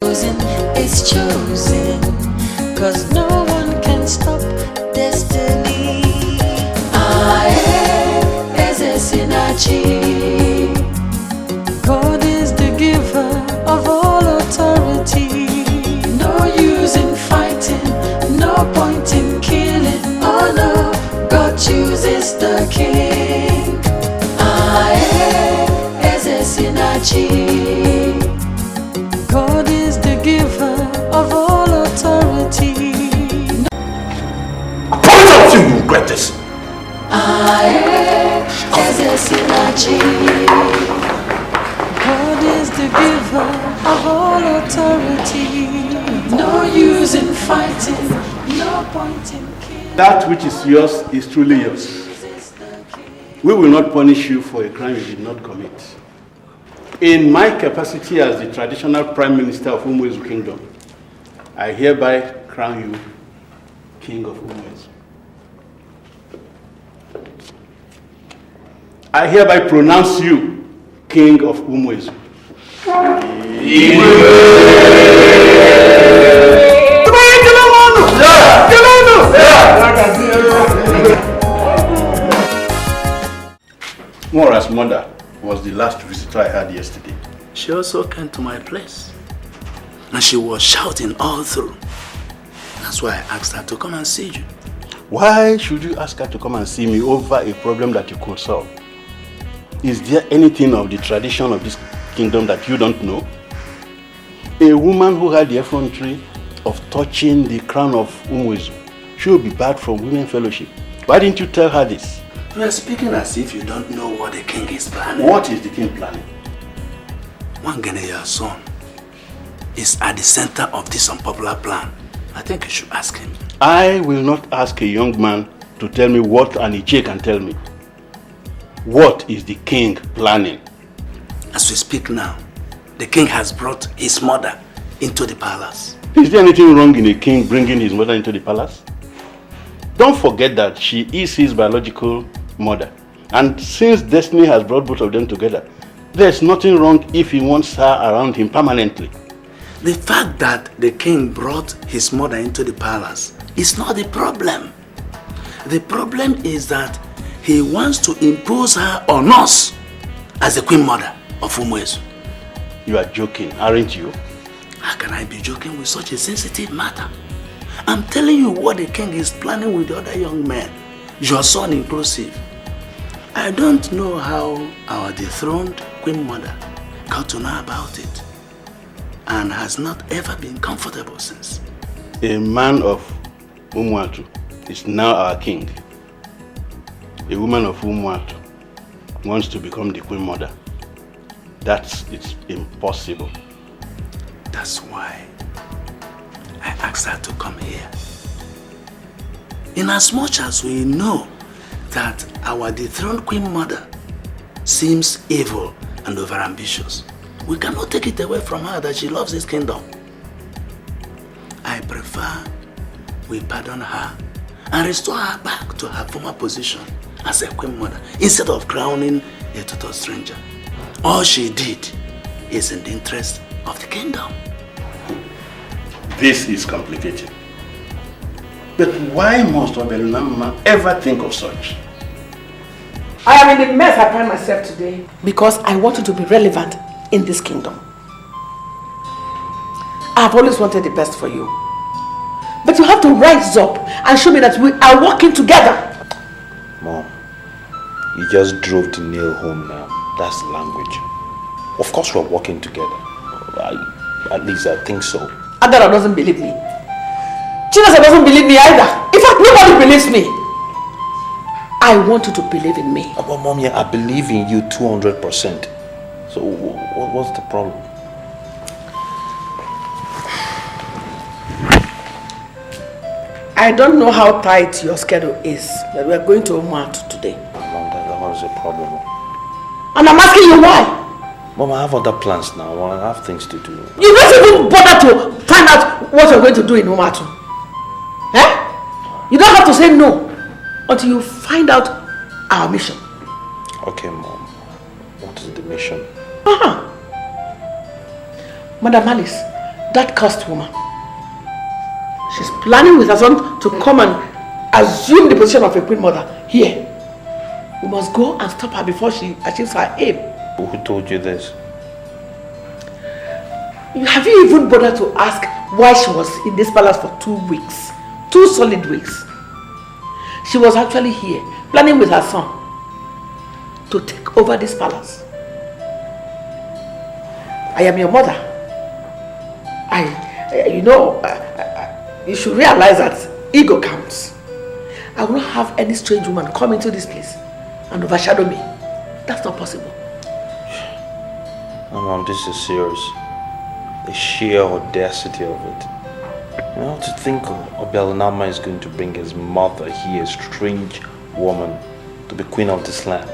chosen is chosen, 'cause no one can stop destiny. Assassination. God is the giver of all authority. No use in fighting, no point in killing. Oh no, God chooses the king. Assassination. God is the giver of all authority. I promise you will regret this. Assassination. God is the giver of all authority. No use in fighting, no point in killing. That which is yours is truly yours. We will not punish you for a crime you did not commit. In my capacity as the traditional Prime Minister of Umwezu Kingdom, I hereby crown you King of Umwezu. I hereby pronounce you King of Umwezu. Mora's mother was the last visitor I had yesterday. She also came to my place. And she was shouting all through. That's why I asked her to come and see you. Why should you ask her to come and see me over a problem that you could solve? Is there anything of the tradition of this kingdom that you don't know? A woman who had the effrontery of touching the crown of Umwezu should be barred from women fellowship. Why didn't you tell her this? You are speaking as if you don't know what the king is planning. What is the king planning? Wangeneya's son is at the center of this unpopular plan. I think you should ask him. I will not ask a young man to tell me what an Iyke can tell me. What is the king planning? As we speak now, the king has brought his mother into the palace. Is there anything wrong in a king bringing his mother into the palace? Don't forget that she is his biological mother. And since destiny has brought both of them together, there's nothing wrong if he wants her around him permanently. The fact that the king brought his mother into the palace is not the problem. The problem is that he wants to impose her on us as the queen mother of Umwezu. You are joking, aren't you? How can I be joking with such a sensitive matter? I'm telling you what the king is planning with the other young men, your son inclusive. I don't know how our dethroned queen mother got to know about it and has not ever been comfortable since. A man of Umwatu is now our king. A woman of Umwatu wants to become the queen mother. It's impossible. That's why I asked her to come here. In as much as we know that our dethroned queen mother seems evil and overambitious, we cannot take it away from her that she loves this kingdom. I prefer we pardon her and restore her back to her former position as a queen mother instead of crowning a total stranger. All she did is in the interest of the kingdom. This is complicated. But why must Obelunama ever think of such? I am in the mess I find myself today because I wanted to be relevant in this kingdom. I have always wanted the best for you. But you have to rise up and show me that we are working together. Mom, you just drove the nail home now. That's the language. Of course we're working together. At least I think so. Adara doesn't believe me. Chinasa doesn't believe me either. In fact, nobody believes me. I want you to believe in me. But Mom, yeah, I believe in you 200%. So what's the problem? I don't know how tight your schedule is, but we are going to Umatu today. Mom, that was a problem. And I'm asking you why. Mom, I have other plans now. I have things to do. You don't even bother to find out what you're going to do in Umatu. Eh? You don't have to say no until you find out our mission. Okay, Mom. What is the mission? Madam Alice, That cursed woman. She's planning with her son to come and assume the position of a queen mother here. We must go and stop her before she achieves her aim. Who told you this? Have you even bothered to ask why she was in this palace for 2 weeks? 2 solid weeks. She was actually here, planning with her son to take over this palace. I am your mother. You should realize that ego counts. I will not have any strange woman come into this place and overshadow me. That's not possible. Oh, Mom, this is serious. The sheer audacity of it. You know, to think Obelanama is going to bring his mother here, a strange woman, to be queen of this land.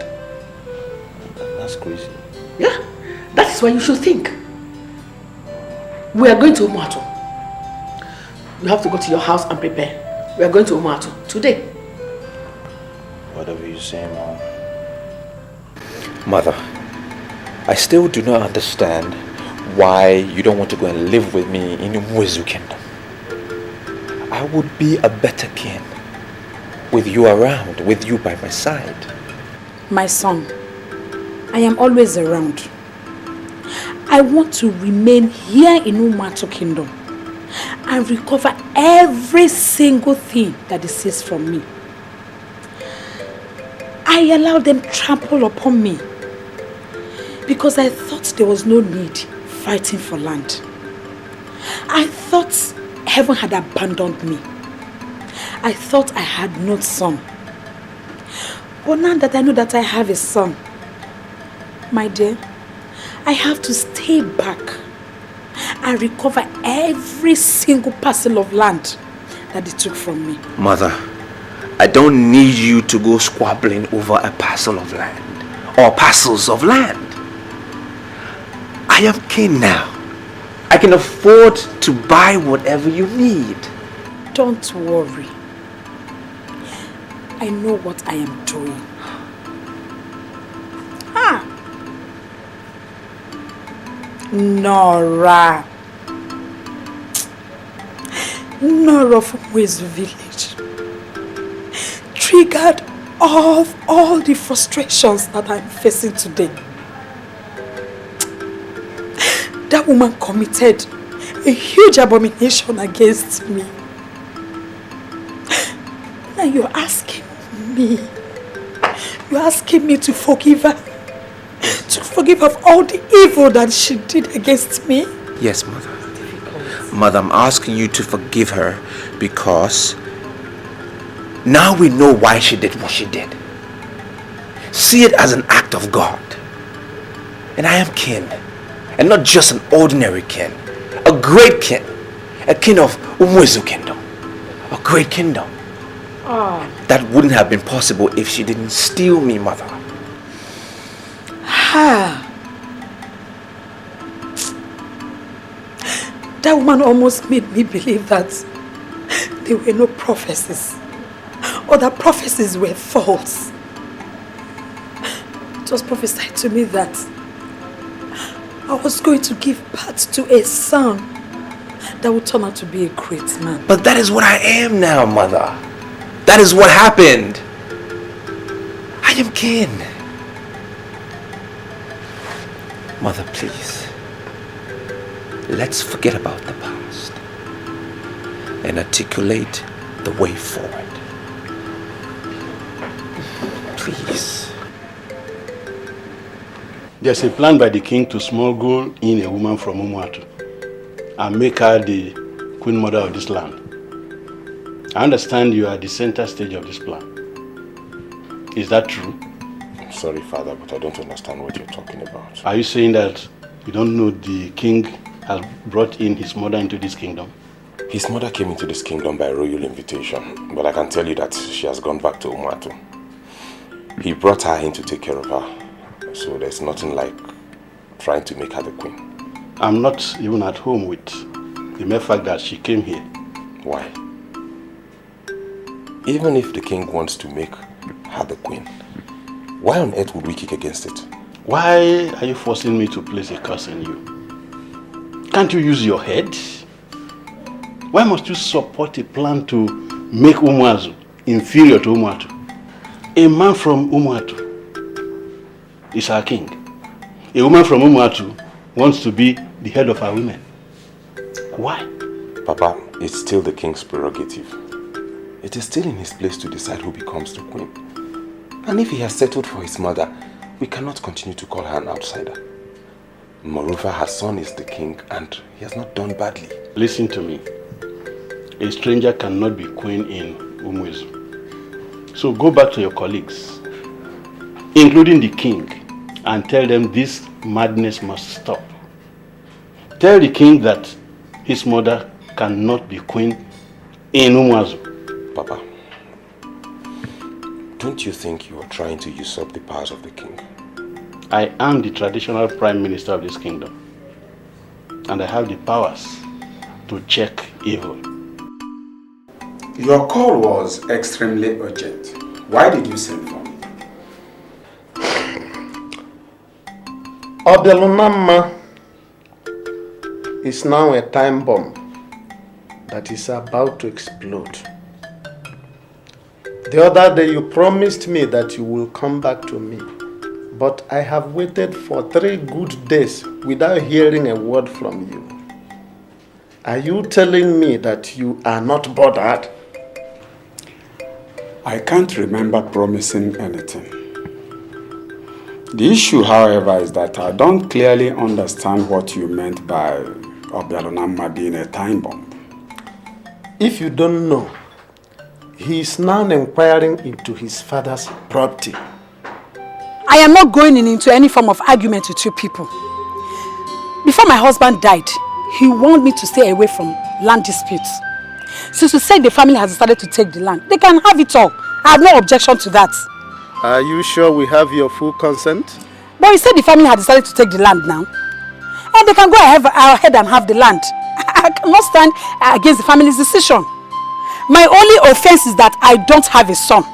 That's crazy. Yeah, that is why you should think. We are going to Umuatu. You have to go to your house and prepare. We are going to Umuatu today. Whatever you say, Mom. Mother, I still do not understand why you don't want to go and live with me in Umuezu Kingdom. I would be a better king with you around, with you by my side. My son, I am always around. I want to remain here in Umuatu Kingdom and recover every single thing that is seized from me. I allowed them trample upon me because I thought there was no need fighting for land. I thought heaven had abandoned me. I thought I had no son. But now that I know that I have a son, my dear, I have to stay back and recover every single parcel of land that they took from me. Mother, I don't need you to go squabbling over a parcel of land or parcels of land. I am king now. I can afford to buy whatever you need. Don't worry. I know what I am doing. Nora from Umuezu village triggered all the frustrations that I'm facing today. That woman committed a huge abomination against me. Now you're asking me to forgive her? To forgive her of all the evil that she did against me? Yes, Mother. Mother, I'm asking you to forgive her because now we know why she did what she did. See it as an act of God. And I am king. And not just an ordinary king. A great king. A king of Umuezu Kingdom. A great kingdom. That wouldn't have been possible if she didn't steal me, Mother. That woman almost made me believe that there were no prophecies, or that prophecies were false. It was prophesied to me that I was going to give birth to a son that would turn out to be a great man. But that is what I am now, Mother. That is what happened. I am king. Mother, please. Let's forget about the past and articulate the way forward. Please. There's a plan by the king to smuggle in a woman from Umuatu and make her the queen mother of this land. I understand you are at the center stage of this plan. Is that true? I'm sorry, Father, but I don't understand what you're talking about. Are you saying that you don't know the king has brought in his mother into this kingdom? His mother came into this kingdom by royal invitation, but I can tell you that she has gone back to Umuatu. He brought her in to take care of her, so there's nothing like trying to make her the queen. I'm not even at home with the mere fact that she came here. Why? Even if the king wants to make her the queen, why on earth would we kick against it? Why are you forcing me to place a curse on you? Can't you use your head? Why must you support a plan to make Umuazu inferior to Umuatu? A man from Umuatu is our king. A woman from Umuatu wants to be the head of our women. Why? Papa, it's still the king's prerogative. It is still in his place to decide who becomes the queen. And if he has settled for his mother, we cannot continue to call her an outsider. Moreover, her son is the king and he has not done badly. Listen to me. A stranger cannot be queen in Umuezu. So go back to your colleagues, including the king, and tell them this madness must stop. Tell the king that his mother cannot be queen in Umuezu. Papa, don't you think you are trying to usurp the powers of the king? I am the traditional prime minister of this kingdom, and I have the powers to check evil. Your call was extremely urgent. Why did you send for me? Obelunamma is now a time bomb that is about to explode. The other day you promised me that you will come back to me, but I have waited for 3 good days without hearing a word from you. Are you telling me that you are not bothered? I can't remember promising anything. The issue, however, is that I don't clearly understand what you meant by Obelunamma being a time bomb. If you don't know, he is now inquiring into his father's property. I am not going into any form of argument with you people. Before my husband died, he warned me to stay away from land disputes. Since you said the family has decided to take the land, they can have it all. I have no objection to that. Are you sure we have your full consent? But you said the family had decided to take the land now. And they can go ahead and have the land. I cannot stand against the family's decision. My only offense is that I don't have a son.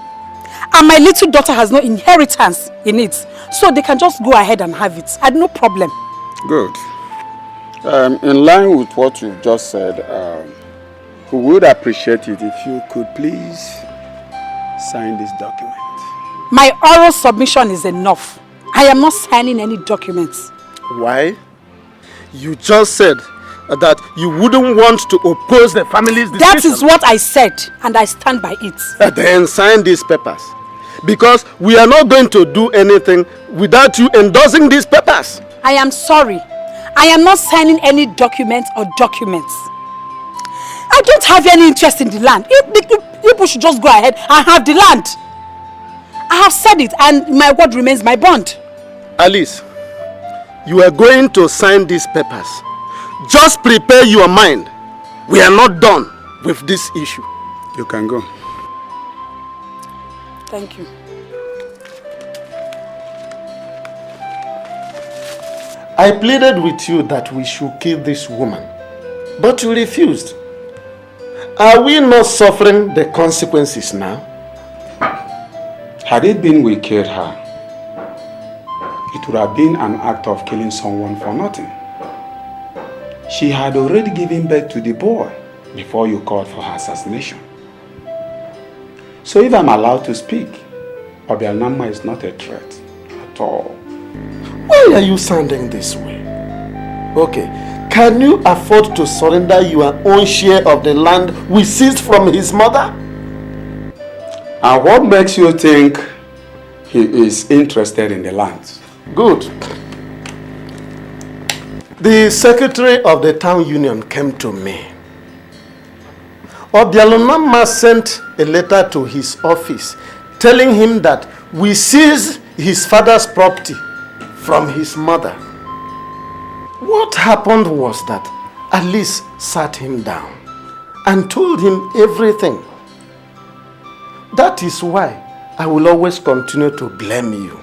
And my little daughter has no inheritance in it. So they can just go ahead and have it. I have no problem. Good. In line with what you've just said, we would appreciate it if you could please sign this document. My oral submission is enough. I am not signing any documents. Why? You just said that you wouldn't want to oppose the family's decision. That is what I said, and I stand by it. Then sign these papers. Because we are not going to do anything without you endorsing these papers. I am sorry. I am not signing any documents or documents. I don't have any interest in the land. People should just go ahead and have the land. I have said it, and my word remains my bond. Alice, you are going to sign these papers. Just prepare your mind. We are not done with this issue. You can go. Thank you. I pleaded with you that we should kill this woman, but you refused. Are we not suffering the consequences now? Had it been we killed her, it would have been an act of killing someone for nothing. She had already given birth to the boy before you called for her assassination. So if I'm allowed to speak, Obelunamma is not a threat at all. Why are you sounding this way? Okay, can you afford to surrender your own share of the land we seized from his mother? And what makes you think he is interested in the land? Good. The secretary of the town union came to me. Obelunamma sent a letter to his office telling him that we seized his father's property from his mother. What happened was that Alice sat him down and told him everything. That is why I will always continue to blame you.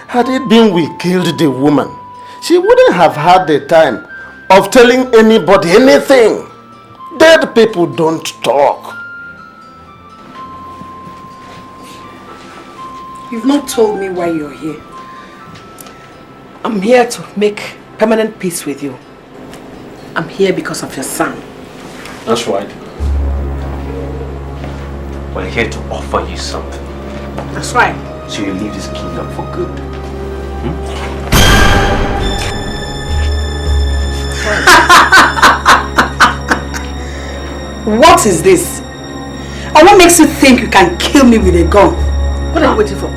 Had it been we killed the woman, she wouldn't have had the time of telling anybody anything. Dead people don't talk. You've not told me why you're here. I'm here to make permanent peace with you. I'm here because of your son. That's right. We're here to offer you something. That's right. So you leave this kingdom for good. What is this? And what makes you think you can kill me with a gun? What are you waiting for?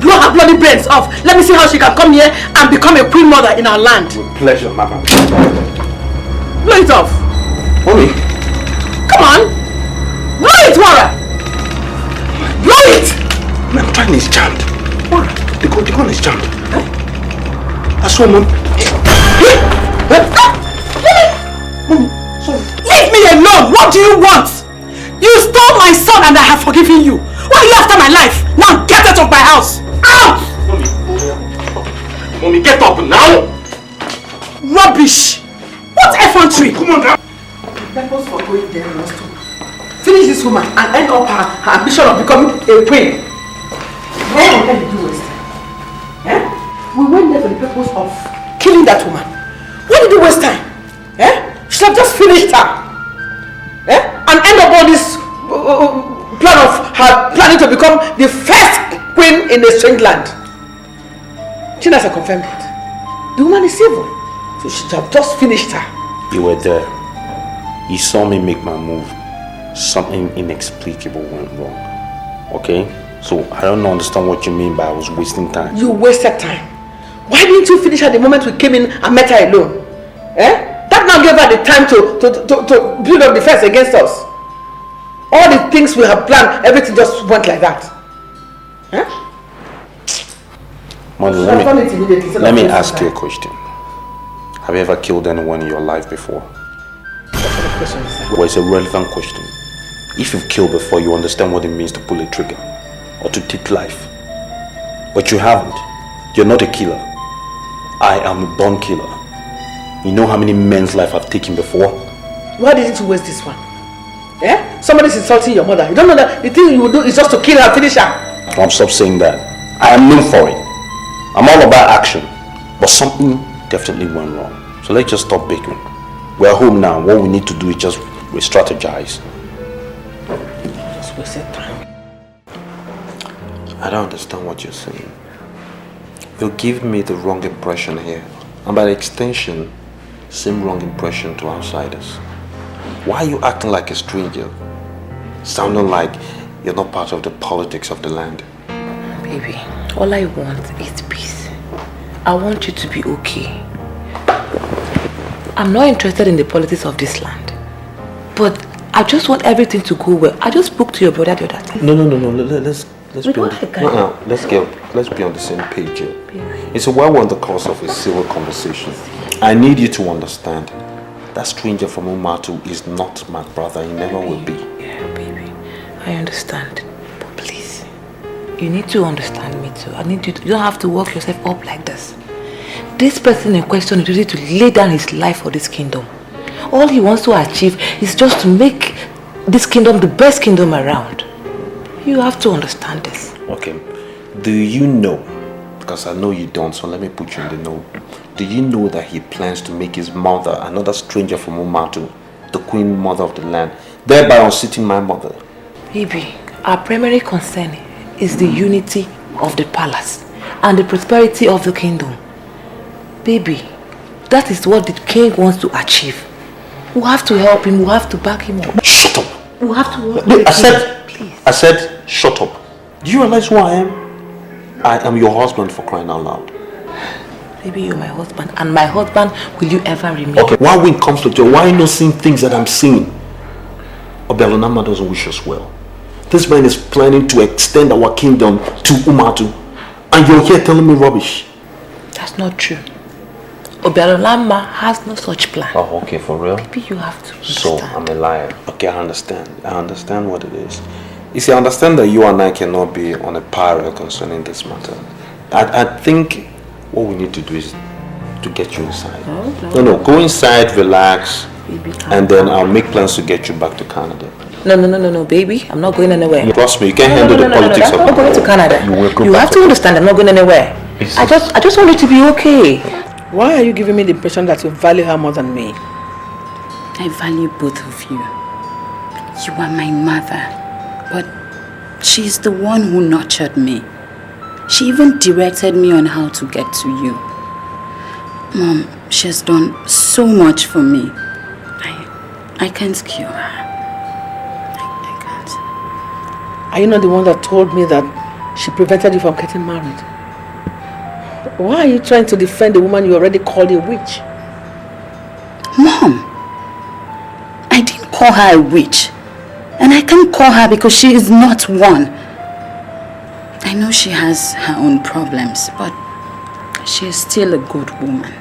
Blow her bloody brains off. Let me see how she can come here and become a queen mother in our land. With pleasure, Mama. Blow it off. Mommy. Come on. Blow it, Wara. Blow it. My gun is jammed. What? The gun is jammed. I saw Mom. Mommy, sorry. Leave me alone. What do you want? You stole my son and I have forgiven you. Why are you after my life? Now get out of my house. Out! Mommy, get up now. Rubbish. What effrontery? Come on now. The purpose for going there was to finish this woman and end up her ambition of becoming a queen. Where on earth did you waste time? Eh? We went there for the purpose of killing that woman. Why did you waste time? Eh? You should have just finished her. Eh? And end up all this plan of her planning to become the first queen in a strange land. Chinas are confirmed it. The woman is evil. So she should have just finished her. You were there. You saw me make my move. Something inexplicable went wrong. Okay? So I don't understand what you mean by I was wasting time. You wasted time. Why didn't you finish her the moment we came in and met her alone? Eh? That now gave her the time to build up defense against us. All the things we have planned, everything just went like that. Eh? Mother, let me ask you a question. Have you ever killed anyone in your life before? What sort of question is that? Well, it's a relevant question. If you've killed before, you understand what it means to pull a trigger or to take life. But you haven't. You're not a killer. I am a born killer. You know how many men's life I've taken before? Why didn't you waste this one? Eh? Somebody's insulting your mother. You don't know that the thing you will do is just to kill her and finish her. Don't stop saying that. I am known for it. I'm all about action. But something definitely went wrong. So let's just stop bickering. We're home now. What we need to do is just re-strategize. Just wasted time. I don't understand what you're saying. You're giving me the wrong impression here. And by extension, same wrong impression to outsiders. Why are you acting like a stranger? Sounding like you're not part of the politics of the land. Baby, all I want is peace. I want you to be okay. I'm not interested in the politics of this land. But I just want everything to go well. I just spoke to your brother the other day. No. Let's be on the same page here. It's a while we're on the course of a civil conversation. I need you to understand that stranger from Umatu is not my brother. He never will be. Yeah, baby. I understand. But please, you need to understand me too. I need you to, you don't have to work yourself up like this. This person in question is ready to lay down his life for this kingdom. All he wants to achieve is just to make this kingdom the best kingdom around. You have to understand this. Okay. Do you know, because I know you don't, so let me put you in the know. Do you know that he plans to make his mother, another stranger from Umatu, the queen mother of the land, thereby unseating my mother? Baby, our primary concern is the unity of the palace and the prosperity of the kingdom. Baby, that is what the king wants to achieve. We have to help him, we have to back him up. Shut up! We have to work with Please. I said, shut up. Do you realize who I am? I am your husband, for crying out loud. Baby, you're my husband, and my husband will you ever remain. Okay, why when it comes to you, why are you not seeing things that I'm seeing? Obelonama doesn't wish us well. This man is planning to extend our kingdom to Umatu, and you're here telling me rubbish. That's not true. Obialolama has no such plan. Oh, okay, for real? Baby, you have to understand. So, I'm a liar. Okay, I understand. I understand what it is. You see, I understand that you and I cannot be on a par concerning this matter. I think what we need to do is to get you inside. No, go inside, relax, baby, and then I'll make plans to get you back to Canada. No, baby. I'm not going anywhere. Trust me, you can't handle the politics of I'm not going to Canada. You have to understand I'm not going anywhere. I just want you to be okay. Why are you giving me the impression that you value her more than me? I value both of you. You are my mother, but she's the one who nurtured me. She even directed me on how to get to you. Mom, she has done so much for me. I can't kill her. I can't. Are you not the one that told me that she prevented you from getting married? Why are you trying to defend a woman you already called a witch? Mom, I didn't call her a witch. And I can't call her because she is not one. I know she has her own problems, but she is still a good woman.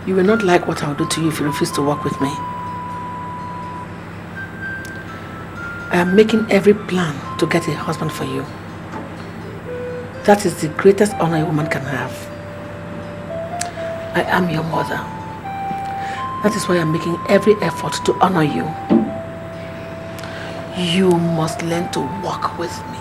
You will not like what I'll do to you if you refuse to work with me. I am making every plan to get a husband for you. That is the greatest honor a woman can have. I am your mother. That is why I'm making every effort to honor you. You must learn to walk with me.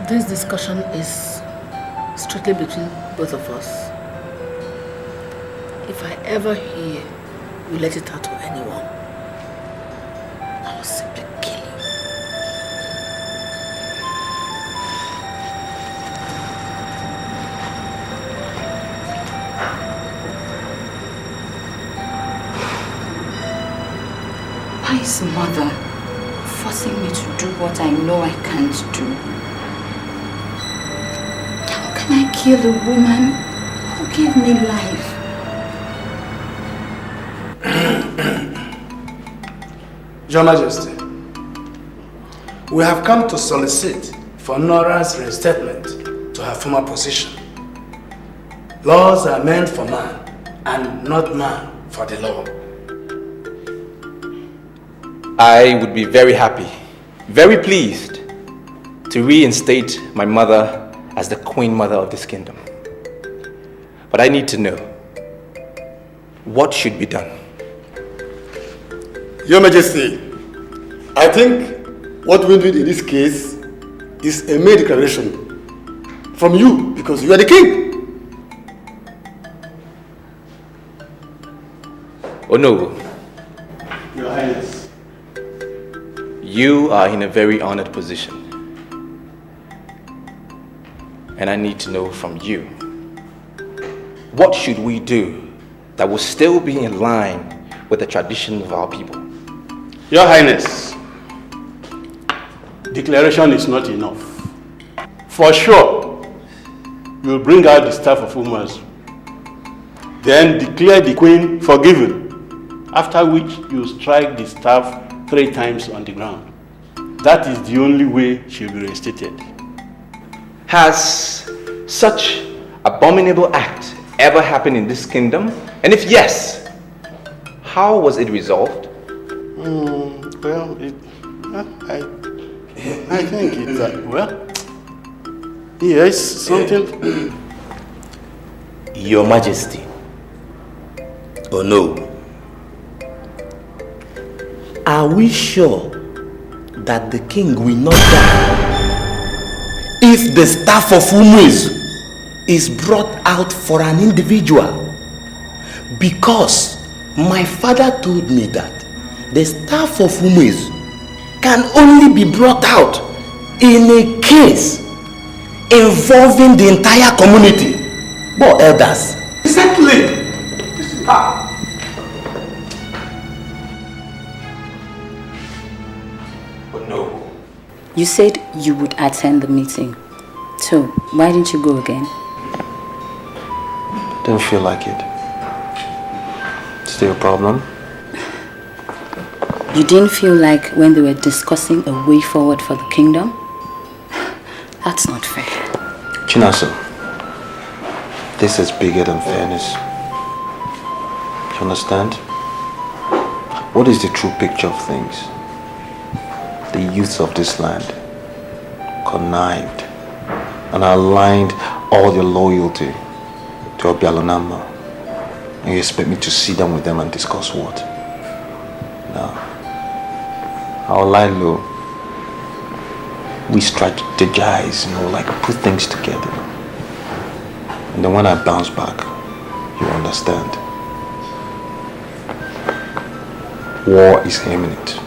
This discussion is strictly between both of us. If I ever hear you let it out to anyone, I will simply kill you. Why is mother forcing me to do what I know I can't do? How can I kill a woman who gave me life? Your Majesty, we have come to solicit for Nora's reinstatement to her former position. Laws are meant for man, and not man for the law. I would be very happy, very pleased to reinstate my mother as the Queen Mother of this kingdom. But I need to know what should be done. Your Majesty, I think what we need in this case is a mere declaration from you because you are the king. Oh no. Your Highness. You are in a very honored position. And I need to know from you, what should we do that will still be in line with the tradition of our people? Your Highness, declaration is not enough. For sure, you will bring out the staff of Umazu, then declare the queen forgiven, after which you strike the staff 3 times on the ground. That is the only way she will be reinstated. Has such abominable act ever happened in this kingdom? And if yes, how was it resolved? Well, I think it's, well, yes, something. Your Majesty. Oh no. Are we sure that the king will not die if the staff of Umazu is brought out for an individual? Because my father told me that the staff of Umazu can only be brought out in a case involving the entire community. But elders. Exactly. But no. You said you would attend the meeting. So, why didn't you go again? Didn't feel like it. Still a problem? You didn't feel like when they were discussing a way forward for the kingdom? That's not fair. Chinaso, this is bigger than fairness. You understand? What is the true picture of things? The youth of this land connived and aligned all your loyalty to Obialonama, and you expect me to sit down with them and discuss what? No. I'll lie low. We strategize, like put things together. And then when I bounce back, you understand. War is imminent.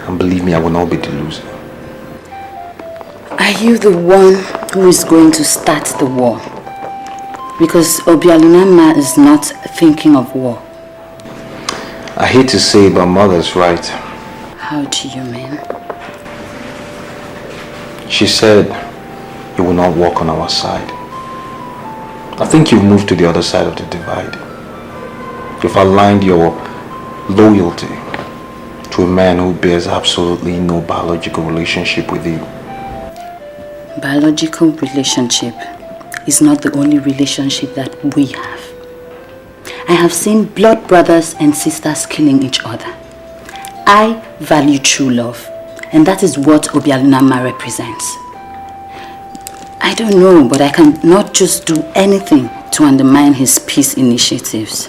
And believe me, I will not be the loser. Are you the one who is going to start the war? Because Obialonama is not thinking of war. I hate to say it, but mother's right. How do you mean? She said you will not walk on our side. I think you've moved to the other side of the divide. You've aligned your loyalty to a man who bears absolutely no biological relationship with you. Biological relationship is not the only relationship that we have. I have seen blood brothers and sisters killing each other. I value true love, and that is what Obialonama represents. I don't know, but I cannot just do anything to undermine his peace initiatives.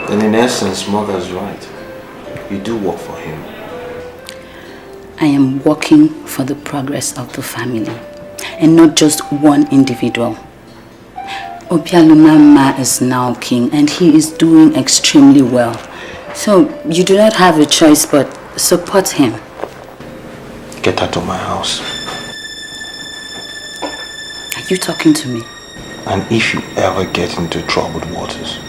And in essence, mother's right. You do work for him. I am working for the progress of the family, and not just one individual. Obialonama is now king, and he is doing extremely well. So you do not have a choice but support him. Get out of my house. Are you talking to me? And if you ever get into troubled waters,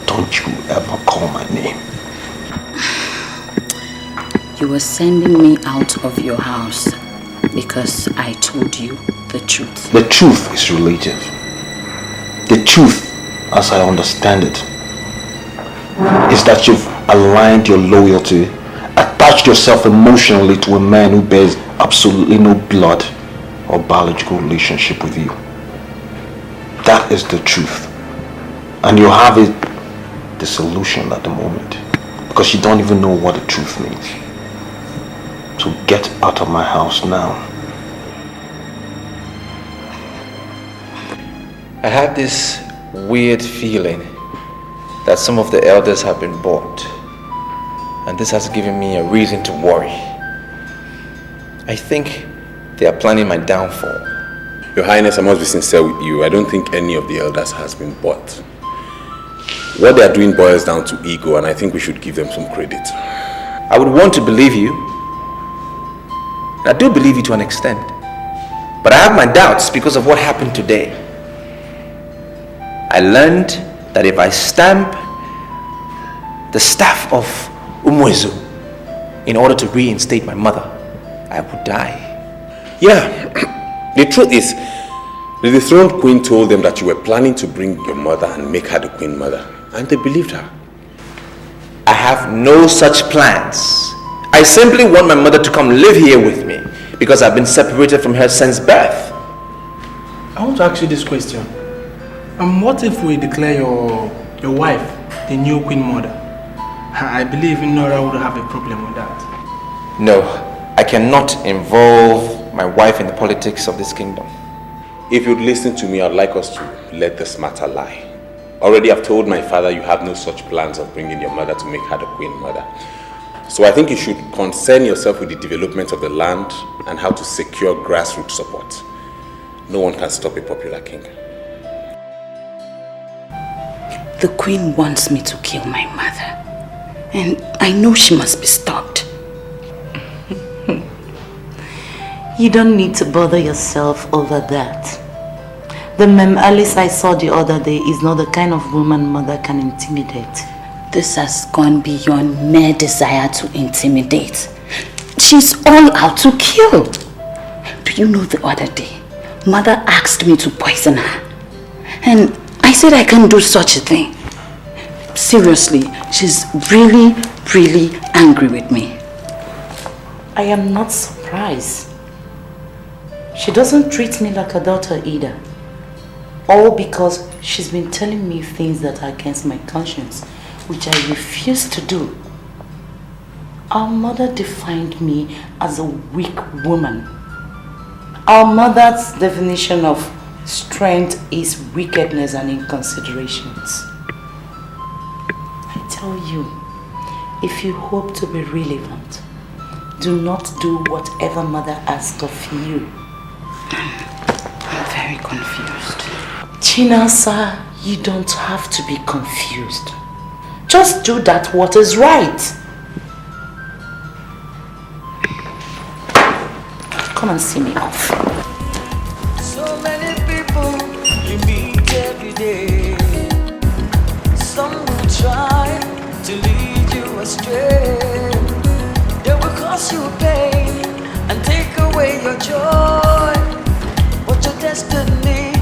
don't you ever call my name. You were sending me out of your house because I told you the truth. The truth is relative. The truth, as I understand it, is that you've aligned your loyalty, attached yourself emotionally to a man who bears absolutely no blood or biological relationship with you. That is the truth. And you have it disillusioned at the moment because you don't even know what the truth means. So get out of my house now. I have this weird feeling that some of the elders have been bought, and this has given me a reason to worry. I think they are planning my downfall. Your Highness, I must be sincere with you. I don't think any of the elders has been bought. What they are doing boils down to ego, and I think we should give them some credit. I would want to believe you. I do believe you to an extent, but I have my doubts because of what happened today. I learned that if I stamp the staff of Umuezu in order to reinstate my mother, I would die. Yeah, the truth is, the dethroned queen told them that you were planning to bring your mother and make her the queen mother, and they believed her. I have no such plans. I simply want my mother to come live here with me because I've been separated from her since birth. I want to ask you this question. What if we declare your wife the new queen mother? I believe Nora would have a problem with that. No, I cannot involve my wife in the politics of this kingdom. If you'd listen to me, I'd like us to let this matter lie. Already I've told my father you have no such plans of bringing your mother to make her the queen mother. So I think you should concern yourself with the development of the land and how to secure grassroots support. No one can stop a popular king. The queen wants me to kill my mother, and I know she must be stopped. You don't need to bother yourself over that. The Mem Alice I saw the other day is not the kind of woman mother can intimidate. This has gone beyond mere desire to intimidate. She's all out to kill. Do you know the other day, mother asked me to poison her, and I said I can't do such a thing. Seriously, she's really, really angry with me. I am not surprised. She doesn't treat me like a daughter either. All because she's been telling me things that are against my conscience, which I refuse to do. Our mother defined me as a weak woman. Our mother's definition of strength is wickedness and inconsiderations. I tell you, if you hope to be relevant, do not do whatever mother asks of you. I'm very confused. Chinasa, you don't have to be confused. Just do that what is right. Come and see me off. So many people you meet every day. Some will try to lead you astray. They will cause you pain and take away your joy. But your destiny,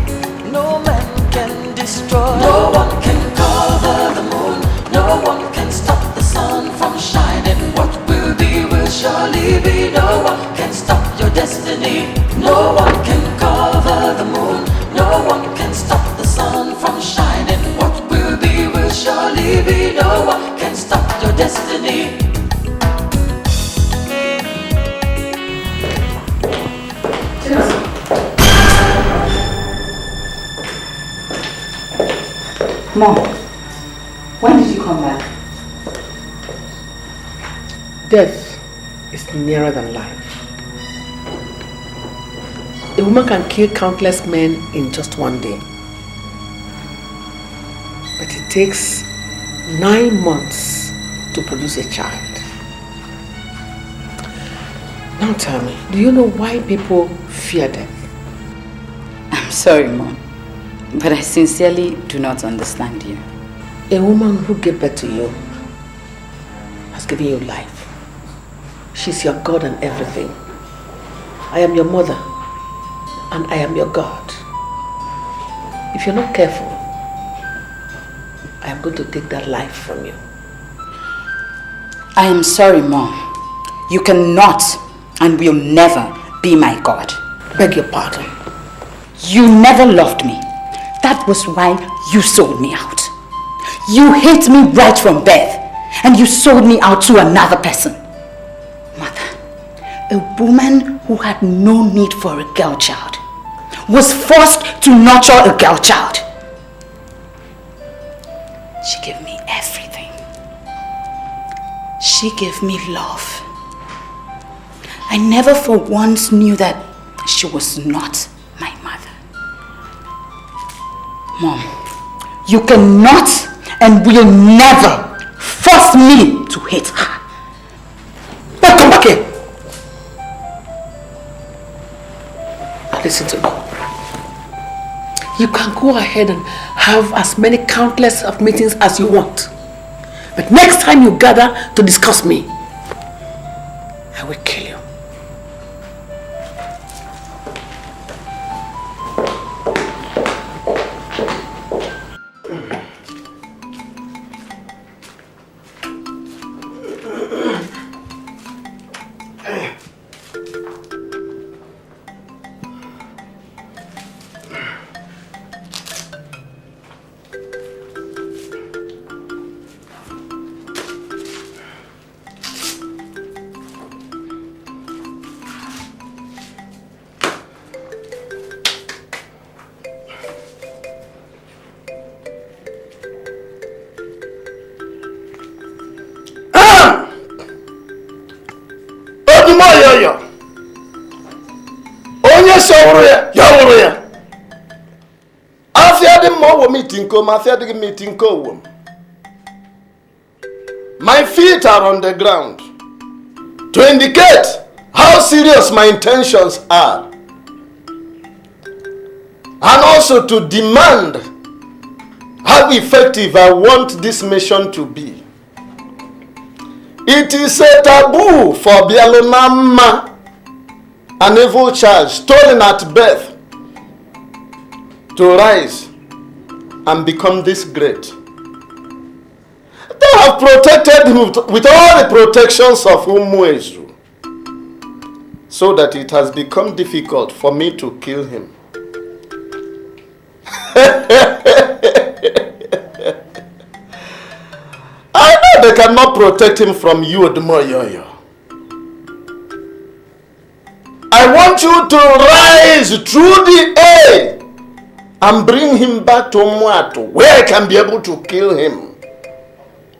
no man can destroy. No one can cover the moon. No one can stop the sun from shining. What will be will surely be. No one can stop your destiny. No one can cover the moon. No one can stop the sun from shining. What will be will surely be. No one can stop your destiny. Mom, when did you come back? Death is nearer than life. A woman can kill countless men in just one day. But it takes 9 months to produce a child. Now tell me, do you know why people fear death? I'm sorry, Mom, but I sincerely do not understand you. A woman who gave birth to you has given you life. She's your God and everything. I am your mother, and I am your God. If you're not careful, I am going to take that life from you. I am sorry, Mom. You cannot and will never be my God. Beg your pardon. You never loved me. That was why you sold me out. You hate me right from birth, and you sold me out to another person. Mother, a woman who had no need for a girl child was forced to nurture a girl child. She gave me everything. She gave me love. I never for once knew that she was not my mother. Mom, you cannot and will never force me to hate her. Now come back here. Listen to me. You can go ahead and have as many countless of meetings as you want. But next time you gather to discuss me, I will kill you. My feet are on the ground to indicate how serious my intentions are, and also to demand how effective I want this mission to be. It is a taboo for Bialonama, an evil child stolen at birth, to rise and become this great. They have protected him with all the protections of Umwezu, so that it has become difficult for me to kill him. I know they cannot protect him from you, Odumoyoyo. I want want you to rise through the air and bring him back to Umwatu, where I can be able to kill him.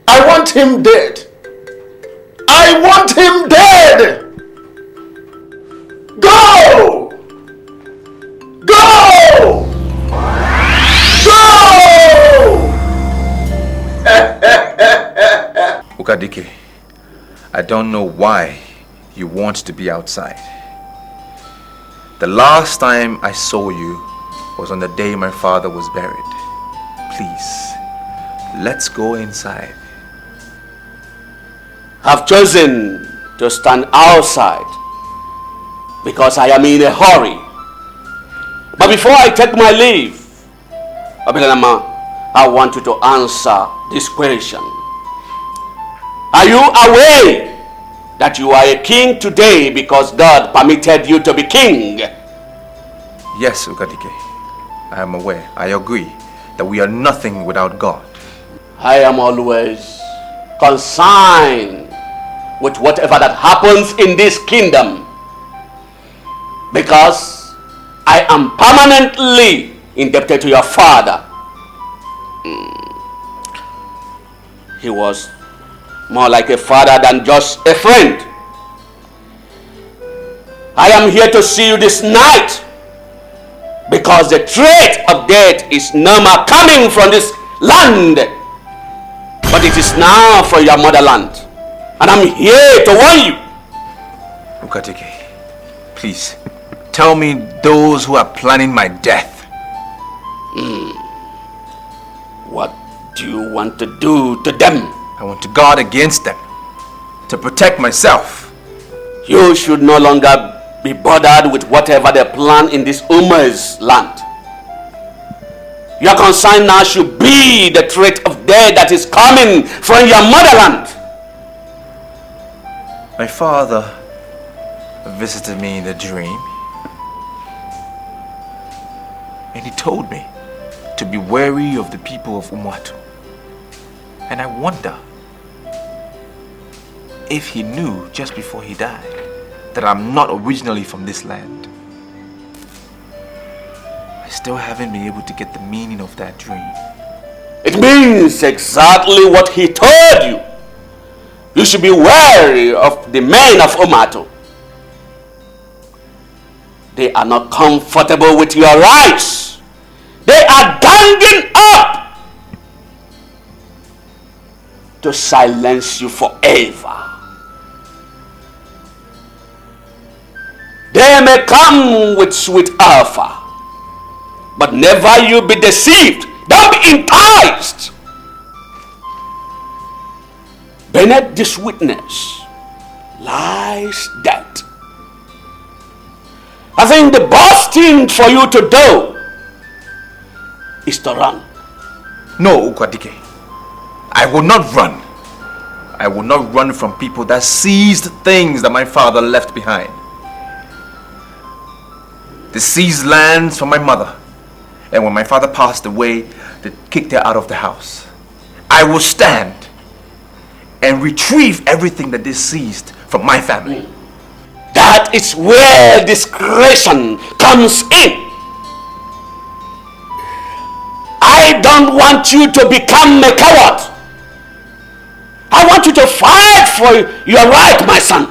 I want him dead. I want him dead. Go! Go! Ukadike, I don't know why you want to be outside. The last time I saw you was on the day my father was buried. Please, let's go inside. I've chosen to stand outside because I am in a hurry. But before I take my leave, Abilanama, I want you to answer this question. Are you aware that you are a king today because God permitted you to be king? Yes, Ukadike. I am aware. I agree that we are nothing without God. I am always concerned with whatever that happens in this kingdom because I am permanently indebted to your father. He was more like a father than just a friend. I am here to see you this night because the threat of death is no more coming from this land, but it is now for your motherland, and I'm here to warn you. Ukadike, please tell me those who are planning my death. What do you want to do to them? I want to guard against them, to protect myself. You should no longer be bothered with whatever they plan in this Uma's land. Your concern now should be the threat of death that is coming from your motherland. My father visited me in a dream, and he told me to be wary of the people of Umwatu. And I wonder if he knew just before he died that I'm not originally from this land. I still haven't been able to get the meaning of that dream. It means exactly what he told you. You should be wary of the men of Umatu. They are not comfortable with your rights. They are ganging up to silence you forever. They may come with sweet offer, but never you be deceived. Don't be enticed. Beneath this witness lies death. I think the best thing for you to do is to run. No, Ukadike. I will not run. I will not run from people that seized things that my father left behind. They seized lands from my mother. And when my father passed away, they kicked her out of the house. I will stand and retrieve everything that they seized from my family. That is where discretion comes in. I don't want you to become a coward. I want you to fight for your right, my son.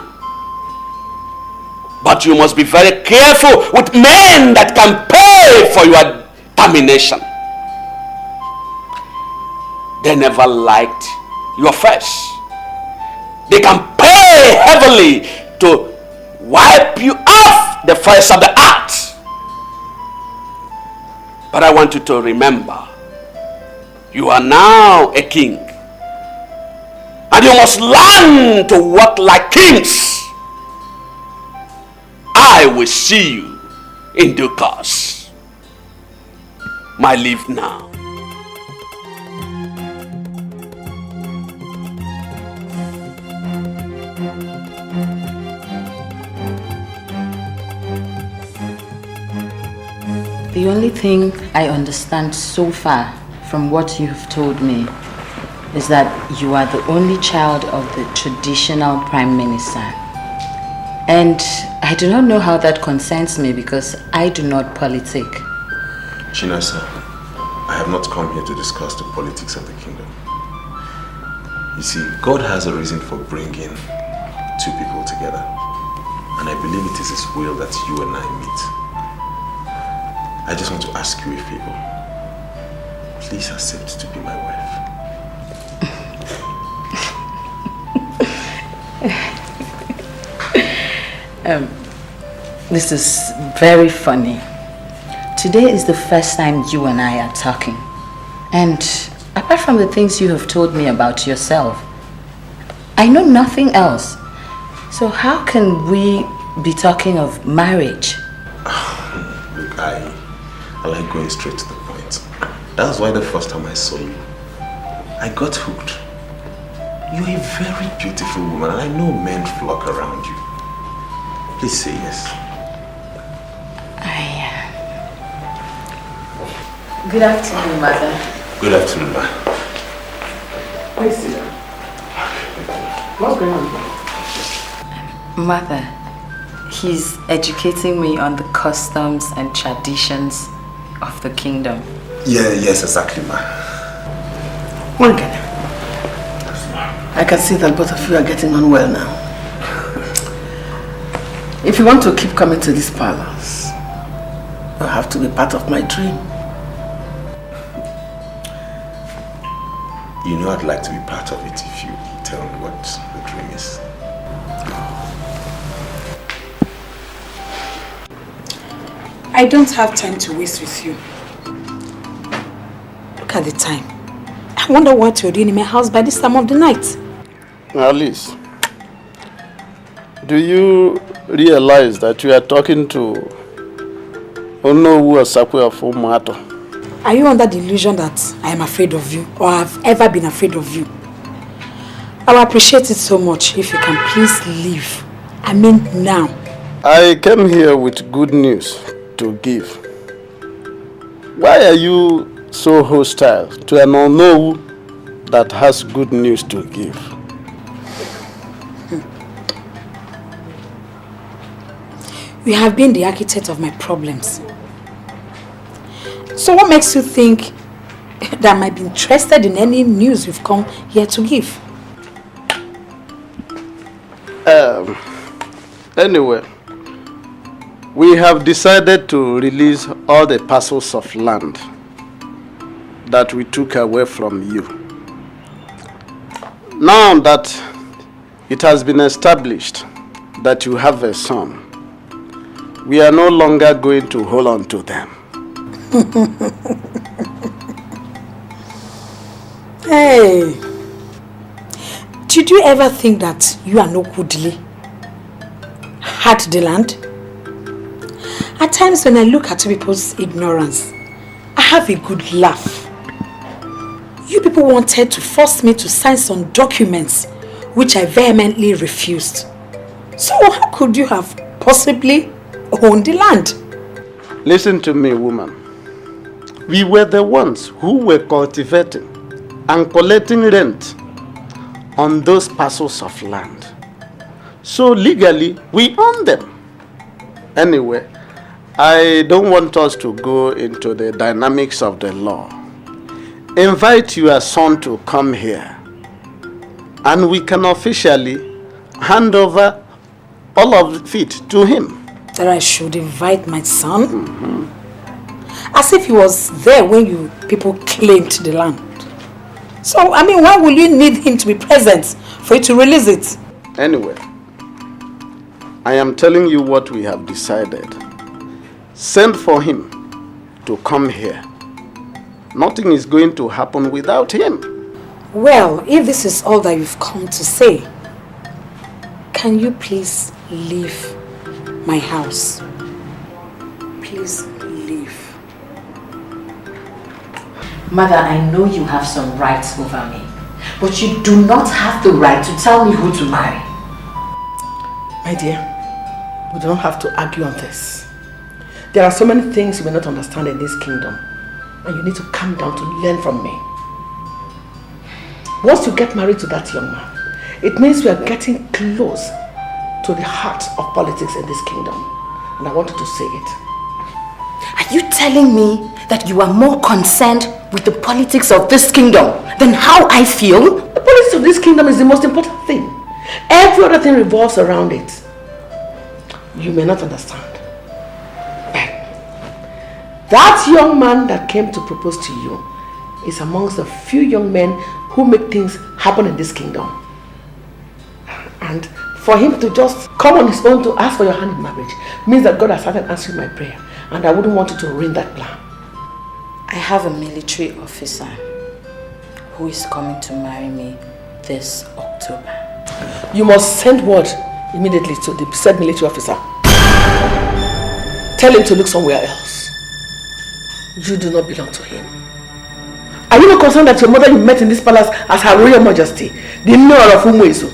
But you must be very careful with men that can pay for your termination. They never liked your face. They can pay heavily to wipe you off the face of the earth. But I want you to remember, you are now a king. And you must learn to work like kings. I will see you in due course. My leave now. The only thing I understand so far from what you've told me is that you are the only child of the traditional prime minister. And I do not know how that concerns me because I do not politic. Chinasa, I have not come here to discuss the politics of the kingdom. You see, God has a reason for bringing two people together. And I believe it is His will that you and I meet. I just want to ask you a favor. Please accept to be my wife. This is very funny. Today is the first time you and I are talking. And apart from the things you have told me about yourself, I know nothing else. So how can we be talking of marriage? Look, I like going straight to the point. That's why the first time I saw you, I got hooked. You're a very beautiful woman, and I know men flock around you. Please say yes. Good afternoon, Mother. Good afternoon, ma. Please sit down. What's going on? Mother, he's educating me on the customs and traditions of the kingdom. Yes, exactly, ma. One girl. I can see that both of you are getting on well now. If you want to keep coming to this palace, you'll have to be part of my dream. You know I'd like to be part of it if you tell me what the dream is. I don't have time to waste with you. Look at the time. I wonder what you're doing in my house by this time of the night. Alice, do you realize that you are talking to Ozokwor of Umato? Are you under the illusion that I am afraid of you or have ever been afraid of you? I will appreciate it so much if you can please leave. I mean now. I came here with good news to give. Why are you so hostile to an Onowu that has good news to give? You have been the architect of my problems. So what makes you think that I might be interested in any news you've come here to give? Anyway, we have decided to release all the parcels of land that we took away from you. Now that it has been established that you have a son, we are no longer going to hold on to them. Hey, did you ever think that you and Okudili had the land? At times when I look at people's ignorance, I have a good laugh. You people wanted to force me to sign some documents which I vehemently refused. So how could you have possibly owned the land? Listen to me, woman. We were the ones who were cultivating and collecting rent on those parcels of land. So legally, we own them. Anyway, I don't want us to go into the dynamics of the law. Invite your son to come here, and we can officially hand over all of it to him. That I should invite my son? Mm-hmm. As if he was there when you people claimed the land. So, I mean, why will you need him to be present for you to release it? Anyway, I am telling you what we have decided. Send for him to come here. Nothing is going to happen without him. Well, if this is all that you've come to say, can you please leave my house? Please leave. Mother, I know you have some rights over me, but you do not have the right to tell me who to marry. My dear, we don't have to argue on this. There are so many things you may not understand in this kingdom, and you need to calm down to learn from me. Once you get married to that young man, it means we are getting close to to the heart of politics in this kingdom. And I wanted to say it. Are you telling me that you are more concerned with the politics of this kingdom than how I feel? The politics of this kingdom is the most important thing. Every other thing revolves around it. You may not understand. That young man that came to propose to you is amongst the few young men who make things happen in this kingdom. And for him to just come on his own to ask for your hand in marriage means that God has started answering my prayer. And I wouldn't want you to ruin that plan. I have a military officer who is coming to marry me this October. You must send word immediately to the said military officer. Tell him to look somewhere else. You do not belong to him. Are you not concerned that your mother you met in this palace as Her Royal Majesty, the Nora of Umuezu,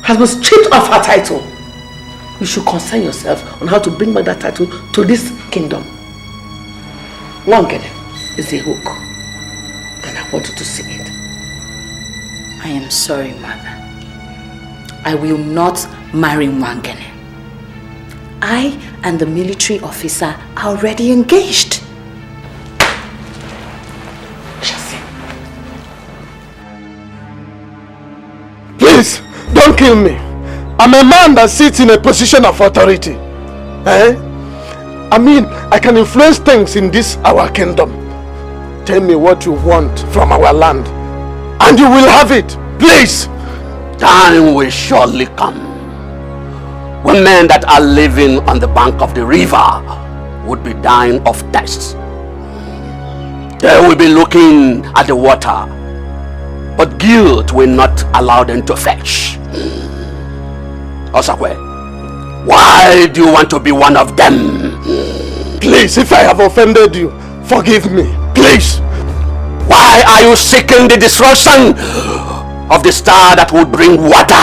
has been stripped of her title? You should concern yourself on how to bring back that title to this kingdom. Wangele is a hook, and I want you to see it. I am sorry, Mother. I will not marry Wangele. I and the military officer are already engaged. Please, don't kill me. I'm a man that sits in a position of authority. I mean, I can influence things in this our kingdom. Tell me what you want from our land, and you will have it. Please. Time will surely come when men that are living on the bank of the river would be dying of thirst. They will be looking at the water, but guilt will not allow them to fetch. Ozokwor, why do you want to be one of them? Please, if I have offended you, forgive me. Please. Why are you seeking the destruction of the star that would bring water?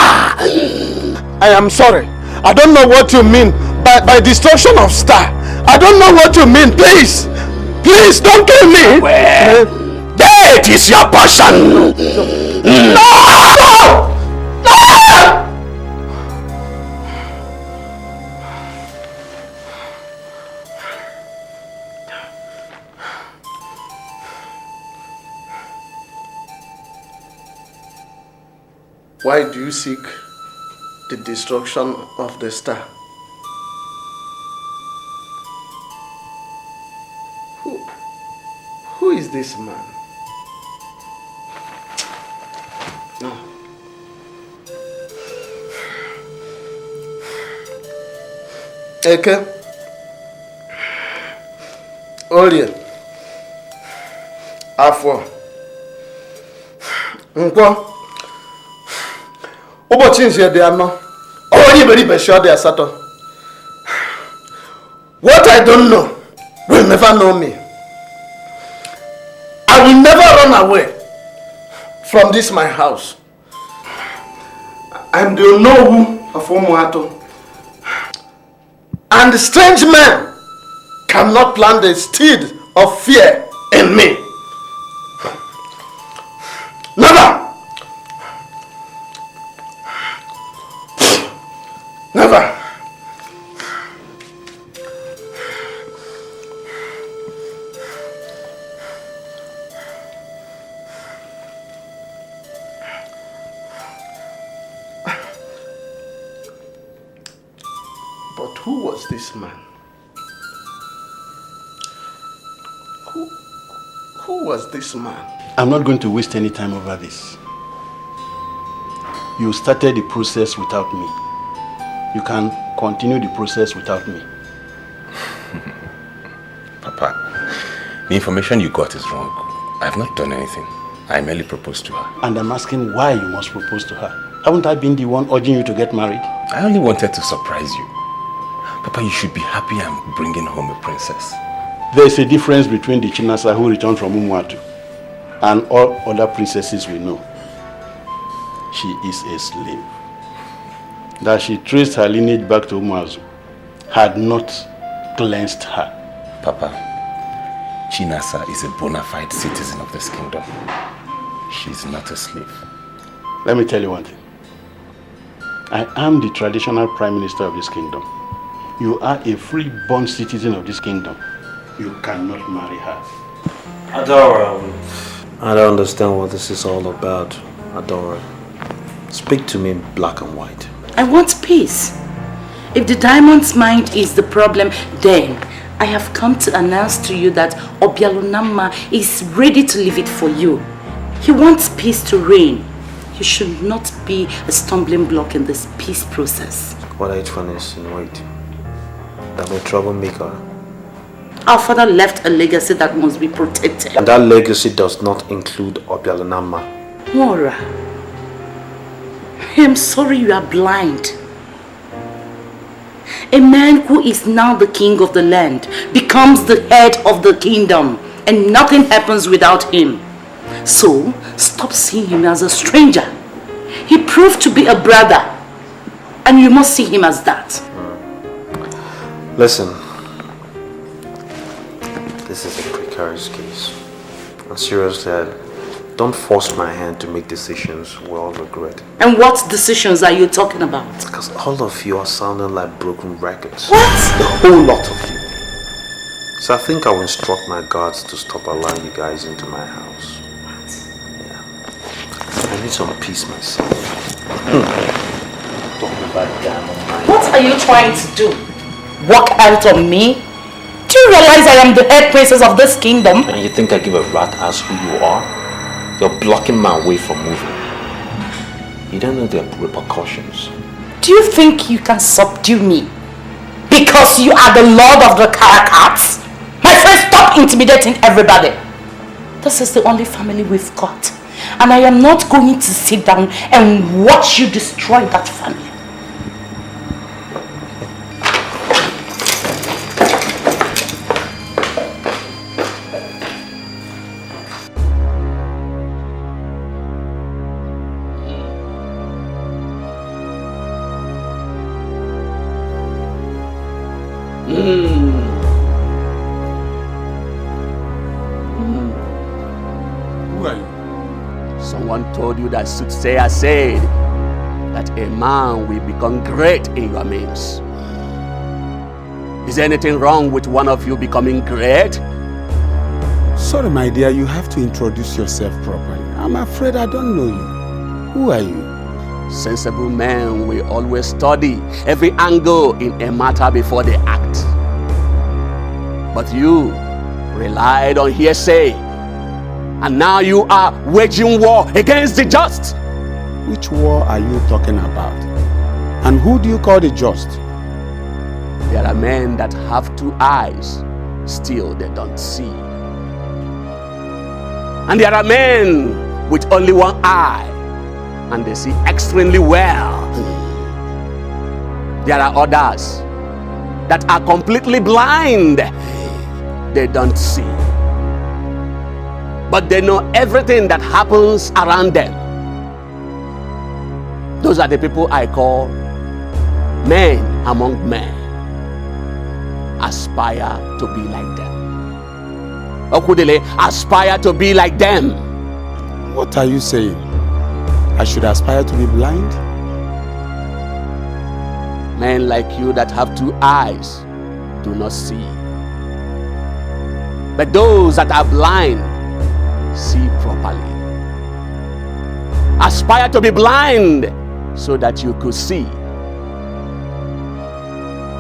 I am sorry. I don't know what you mean by destruction of star. I don't know what you mean. Please. Please, don't kill me. Well, that is your passion. No! Why do you seek the destruction of the star? Who is this man? No. Iyke. Olie. Afọ. Nkwo. Ụbọchị nze dị anọ. Onye iberibe shi ọ dị asatọ. What I don't know will never know me. I will never run away from this my house. I'm the Onowu of Umuatu. And the strange man cannot plant the seed of fear in me. Never! Never! But who was this man? Who was this man? I'm not going to waste any time over this. You started the process without me. You can continue the process without me. Papa, the information you got is wrong. I've not done anything. I merely proposed to her. And I'm asking why you must propose to her. Haven't I been the one urging you to get married? I only wanted to surprise you. Papa, you should be happy I'm bringing home a princess. There's a difference between the Chinasa who returned from Umuatu and all other princesses we know. She is a slave. That she traced her lineage back to Umuazu had not cleansed her. Papa, Chinasa is a bona fide citizen of this kingdom. She's not a slave. Let me tell you one thing. I am the traditional prime minister of this kingdom. You are a free-born citizen of this kingdom. You cannot marry her. Adora, I don't understand what this is all about. Adora, speak to me in black and white. I want peace. If the diamond's mind is the problem, then I have come to announce to you that Obialunama is ready to leave it for you. He wants peace to reign. You should not be a stumbling block in this peace process. What are you trying to insinuate? That I'm a troublemaker? Our father left a legacy that must be protected. And that legacy does not include Obialunama. Mora, I'm sorry you are blind. A man who is now the king of the land becomes the head of the kingdom, and nothing happens without him. So, stop seeing him as a stranger. He proved to be a brother, and you must see him as that. Listen, this is a precarious case. And seriously, don't force my hand to make decisions we all regret. And what decisions are you talking about? Because all of you are sounding like broken records. What? The whole lot of you. So I think I will instruct my guards to stop allowing you guys into my house. Yeah. I need some peace myself. Talking about diamond mine. What are you trying to do? Walk out on me? Do you realize I am the head princess of this kingdom? And you think I give a rat ass who you are? You're blocking my way from moving. You don't know the repercussions. Do you think you can subdue me? Because you are the lord of the Caracats? My friend, stop intimidating everybody. This is the only family we've got. And I am not going to sit down and watch you destroy that family. Who are you? Someone told you that soothsayer said that a man will become great in your midst. Is there anything wrong with one of you becoming great? Sorry, my dear, you have to introduce yourself properly. I'm afraid I don't know you. Who are you? Sensible men will always study every angle in a matter before they act. But you relied on hearsay, and now you are waging war against the just. Which war are you talking about? And who do you call the just? There are men that have two eyes, still they don't see. And there are men with only one eye, and they see extremely well. There are others that are completely blind. They don't see. But they know everything that happens around them. Those are the people I call men among men. Aspire to be like them. Okudele, aspire to be like them. What are you saying? I should aspire to be blind? Men like you that have two eyes do not see. But those that are blind see properly. Aspire to be blind so that you could see.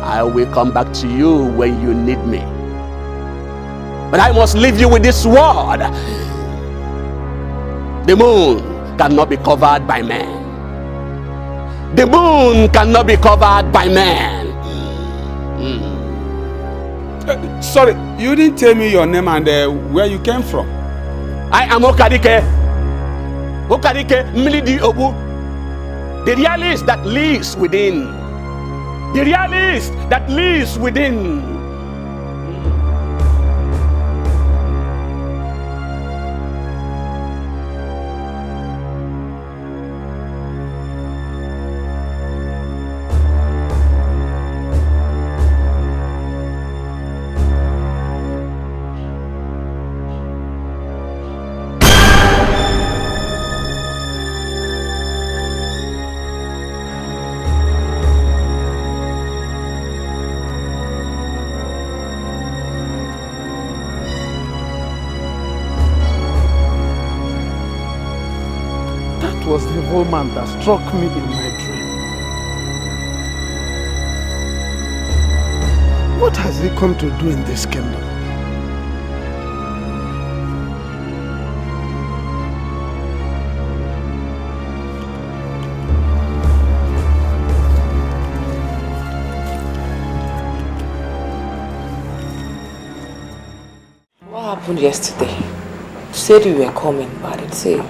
I will come back to you when you need me. But I must leave you with this word. The moon cannot be covered by man. The moon cannot be covered by man. Sorry, you didn't tell me your name and where you came from. I am Okadike. Okadike Milidi Obu. The realist that lives within. The realist that lives within. That was the woman that struck me in my dream. What has he come to do in this kingdom? What happened yesterday? You said you were coming, but I didn't see you.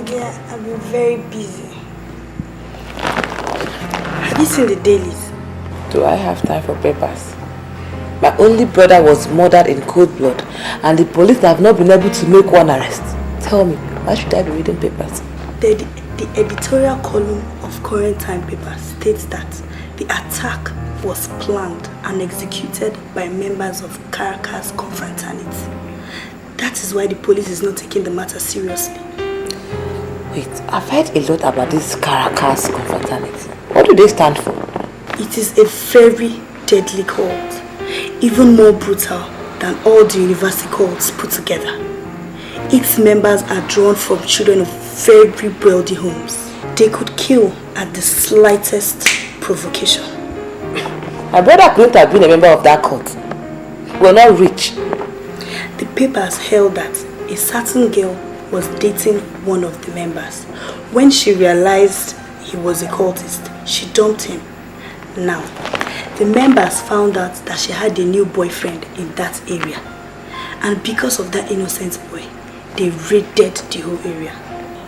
Yeah, I've been very busy. Have you seen the dailies? Do I have time for papers? My only brother was murdered in cold blood, and the police have not been able to make one arrest. Tell me, why should I be reading papers? The editorial column of current time papers states that the attack was planned and executed by members of Caracas confraternity. That is why the police is not taking the matter seriously. Wait, I've heard a lot about this Caracas confraternity. What do they stand for? It is a very deadly cult, even more brutal than all the university cults put together. Its members are drawn from children of very wealthy homes. They could kill at the slightest provocation. My brother couldn't have been a member of that cult. We're not rich. The papers held that a certain girl was dating one of the members. When she realized he was a cultist, she dumped him. Now, the members found out that she had a new boyfriend in that area. And because of that innocent boy, they raided the whole area.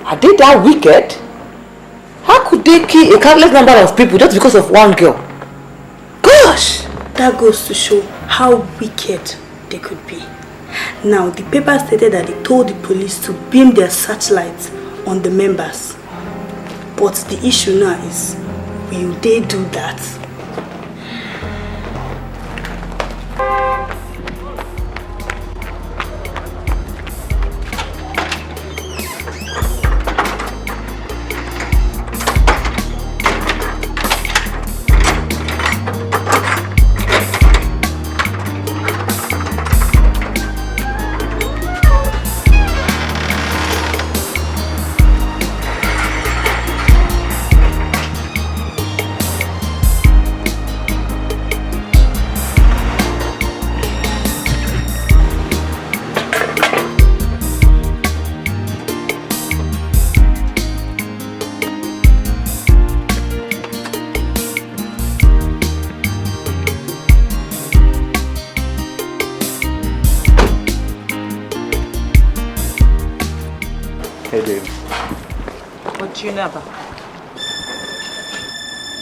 Are they that wicked? How could they kill a countless number of people just because of one girl? Gosh! That goes to show how wicked they could be. Now, the paper stated that they told the police to beam their searchlights on the members. But the issue now is, will they do that? Hey, babe. What do you know about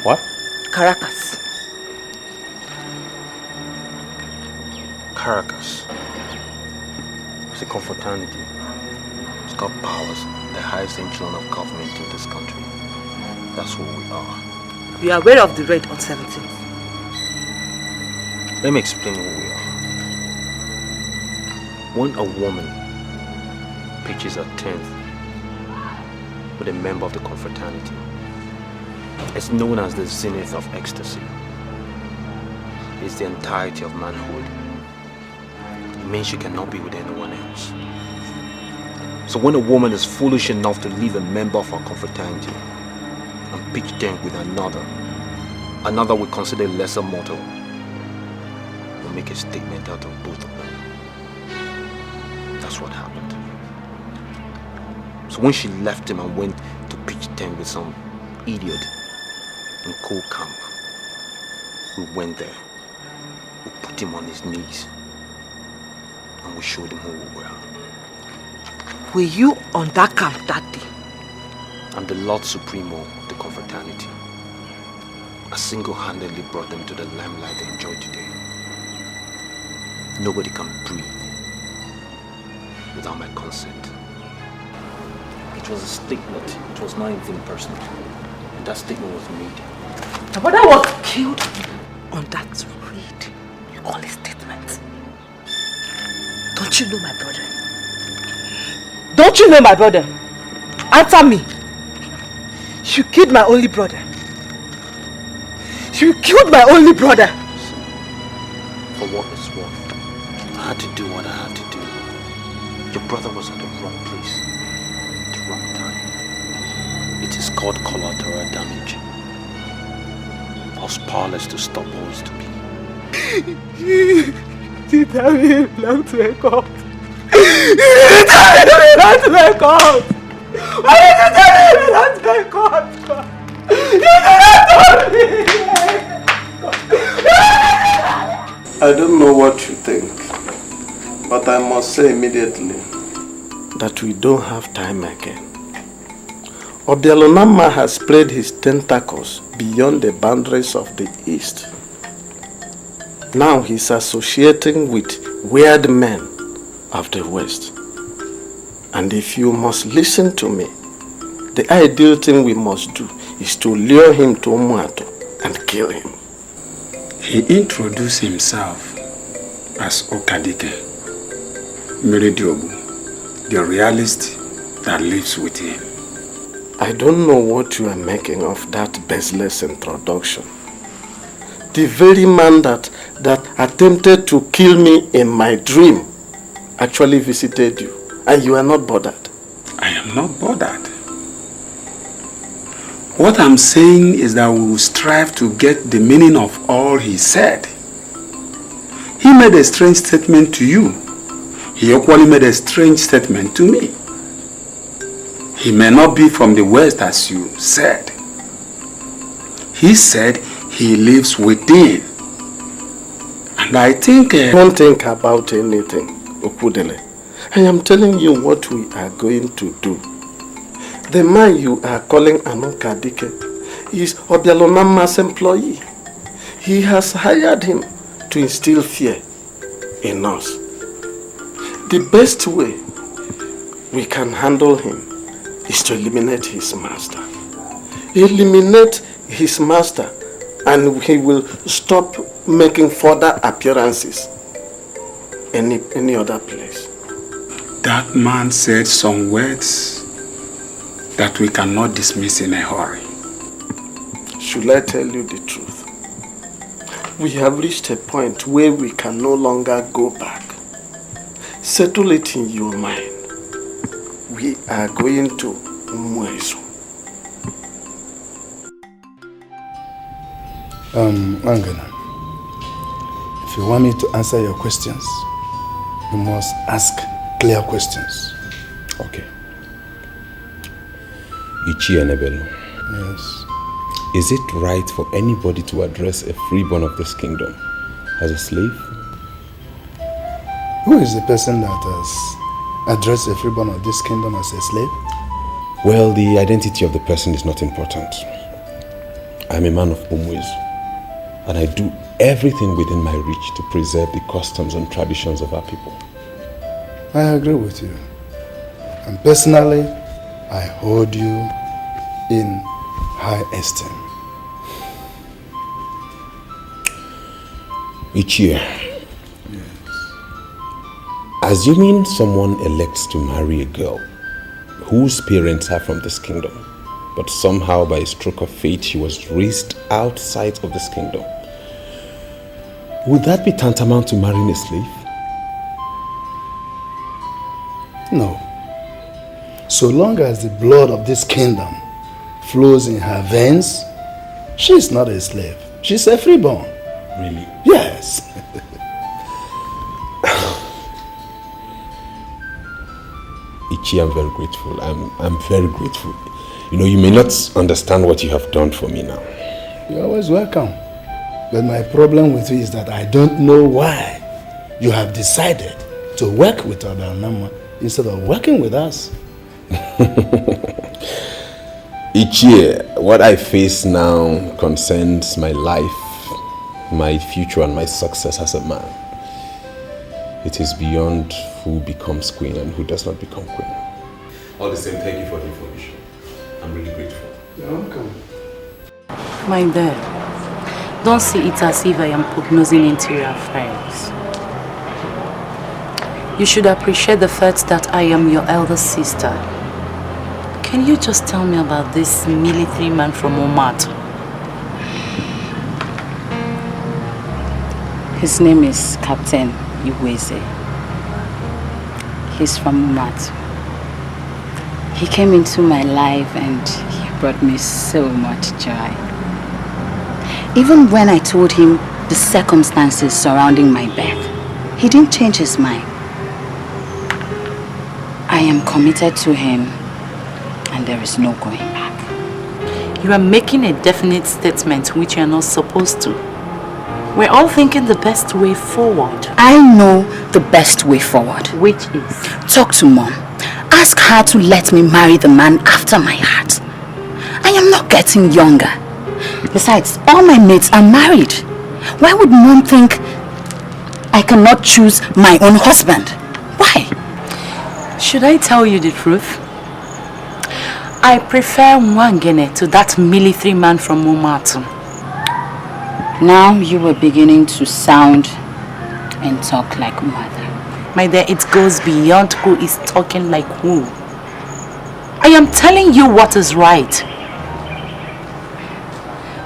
What? Caracas? Caracas. It's a confraternity. It's got powers, the highest echelon of government in this country. That's who we are. You are aware of the raid on 17th? Let me explain who we are. When a woman pitches a tent with a member of the confraternity, it's known as the zenith of ecstasy. It's the entirety of manhood. It means you cannot be with anyone else. So when a woman is foolish enough to leave a member of our confraternity and pitch tent with another we consider lesser mortal, will make a statement out of both of them. That's what happened. So when she left him and went to pitch tent with some idiot in cool camp, we went there. We put him on his knees and we showed him who we were. Were you on that camp that day? I'm the Lord Supremo of the confraternity. I single-handedly brought them to the limelight they enjoy today. Nobody can breathe without my consent. It was a statement. It was not anything personal. And that statement was made. My brother was killed on that raid. You call it statement? Don't you know my brother? Don't you know my brother? Answer me. You killed my only brother. You killed my only brother. For what it's worth, I had to do what I had to do. Your brother was at the wrong place, at the wrong time. It is called collateral damage. I was powerless to stop what was to be. You tell me you belong to a cult. You didn't tell me you belong to a cult. Why did you tell me you belong to a cult? You did not tell me. I don't know what you think, but I must say immediately that we don't have time again. Obialonama has spread his tentacles beyond the boundaries of the East. Now he's associating with weird men of the West. And if you must listen to me, the ideal thing we must do is to lure him to Umuato and kill him. He introduced himself as Okadike, Merediobu, the realist that lives with him. I don't know what you are making of that baseless introduction. The very man that attempted to kill me in my dream actually visited you, and you are not bothered. I am not bothered. What I'm saying is that we will strive to get the meaning of all he said. He made a strange statement to you. He equally made a strange statement to me. He may not be from the West as you said. He said he lives within. And I think... Don't think about anything, Okudele. I am telling you what we are going to do. The man you are calling Anokadike is Obialonama's employee. He has hired him to instill fear in us. The best way we can handle him is to eliminate his master. Eliminate his master and he will stop making further appearances any other place. That man said some words that we cannot dismiss in a hurry. Should I tell you the truth? We have reached a point where we can no longer go back. Settle it in your mind. We are going to Mwezu. Angana, if you want me to answer your questions, you must ask clear questions. Okay. Iyke Enebelu. Yes. Is it right for anybody to address a freeborn of this kingdom as a slave? Who is the person that has addressed a freeborn of this kingdom as a slave? Well, the identity of the person is not important. I'm a man of Umwezu, and I do everything within my reach to preserve the customs and traditions of our people. I agree with you. And personally, I hold you in high esteem. Iyke, assuming someone elects to marry a girl whose parents are from this kingdom, but somehow by a stroke of fate she was raised outside of this kingdom, would that be tantamount to marrying a slave? No. So long as the blood of this kingdom flows in her veins, she is not a slave. She's a freeborn. Really? Yes. Iyke, I'm very grateful. I'm very grateful. You know, you may not understand what you have done for me now. You're always welcome. But my problem with you is that I don't know why you have decided to work with Obialonama instead of working with us. Iyke, what I face now concerns my life, my future and my success as a man. It is beyond who becomes queen and who does not become queen. All the same, thank you for the information. I'm really grateful. You're welcome. My dear, don't see it as if I am prognosing into your affairs. You should appreciate the fact that I am your elder sister. Can you just tell me about this military man from Umuato? His name is Captain Iweze. He's from Umuato. He came into my life and he brought me so much joy. Even when I told him the circumstances surrounding my birth, he didn't change his mind. I am committed to him, and there is no going back. You are making a definite statement which you are not supposed to. We're all thinking the best way forward. I know the best way forward. Which is? Talk to Mom. Ask her to let me marry the man after my heart. I am not getting younger. Besides, all my mates are married. Why would Mom think I cannot choose my own husband? Why? Should I tell you the truth? I prefer Mwangene to that military man from Umatu. Now you are beginning to sound and talk like mother. My dear, it goes beyond who is talking like who. I am telling you what is right.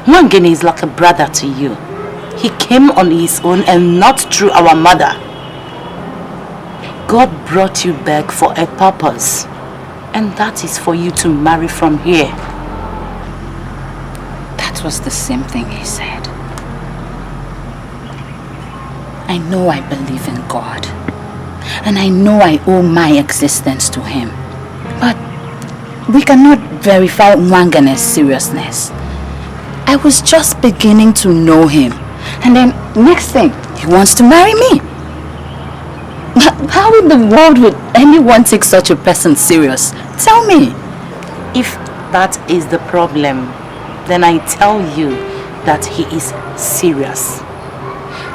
Mwangene is like a brother to you. He came on his own and not through our mother. God brought you back for a purpose, and that is for you to marry from here. That was the same thing he said. I know I believe in God, and I know I owe my existence to him. But we cannot verify Mwangane's seriousness. I was just beginning to know him, and then next thing, he wants to marry me. How in the world would anyone take such a person serious? Tell me. If that is the problem, then I tell you that he is serious.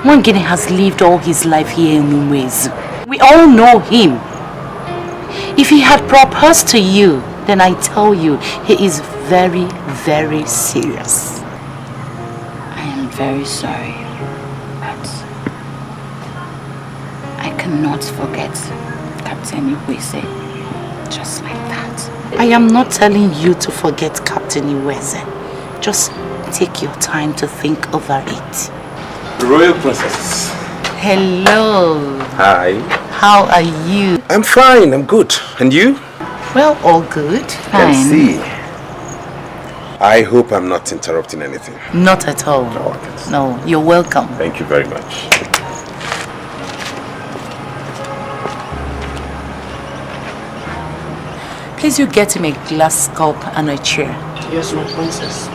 Mwangene has lived all his life here in Umwezu. We all know him. If he had proposed to you, then I tell you, he is very, very serious. I am very sorry, but I cannot forget Captain Iweze just like that. I am not telling you to forget Captain Iweze. Just take your time to think over it. Royal Princess. Hello. Hi. How are you? I'm fine, I'm good. And you? Well, all good. Fine. I see. I hope I'm not interrupting anything. Not at all. No, you're welcome. Thank you very much. Please, you get him a glass cup and a chair. Yes, my princess.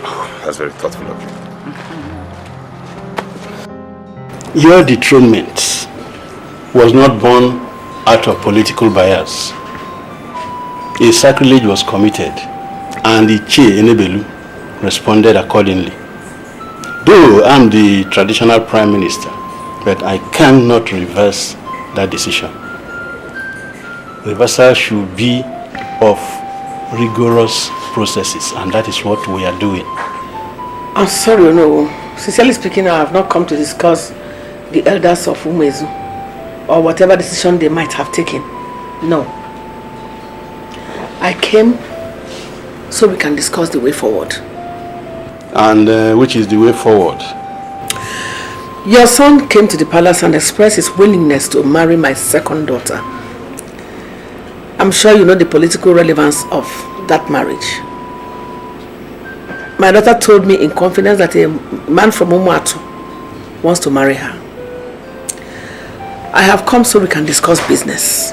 Oh, that's very thoughtful of you. Your dethronement was not born out of political bias. A sacrilege was committed, and Iyke Enebelu responded accordingly. Though I'm the traditional prime minister, but I cannot reverse that decision. Reversal should be of rigorous processes, and that is what we are doing. I'm sorry, no. Sincerely speaking, I have not come to discuss the elders of Umwezu or whatever decision they might have taken. No. I came so we can discuss the way forward. And which is the way forward? Your son came to the palace and expressed his willingness to marry my second daughter. I'm sure you know the political relevance of that marriage. My daughter told me in confidence that a man from Umatu wants to marry her. I have come so we can discuss business.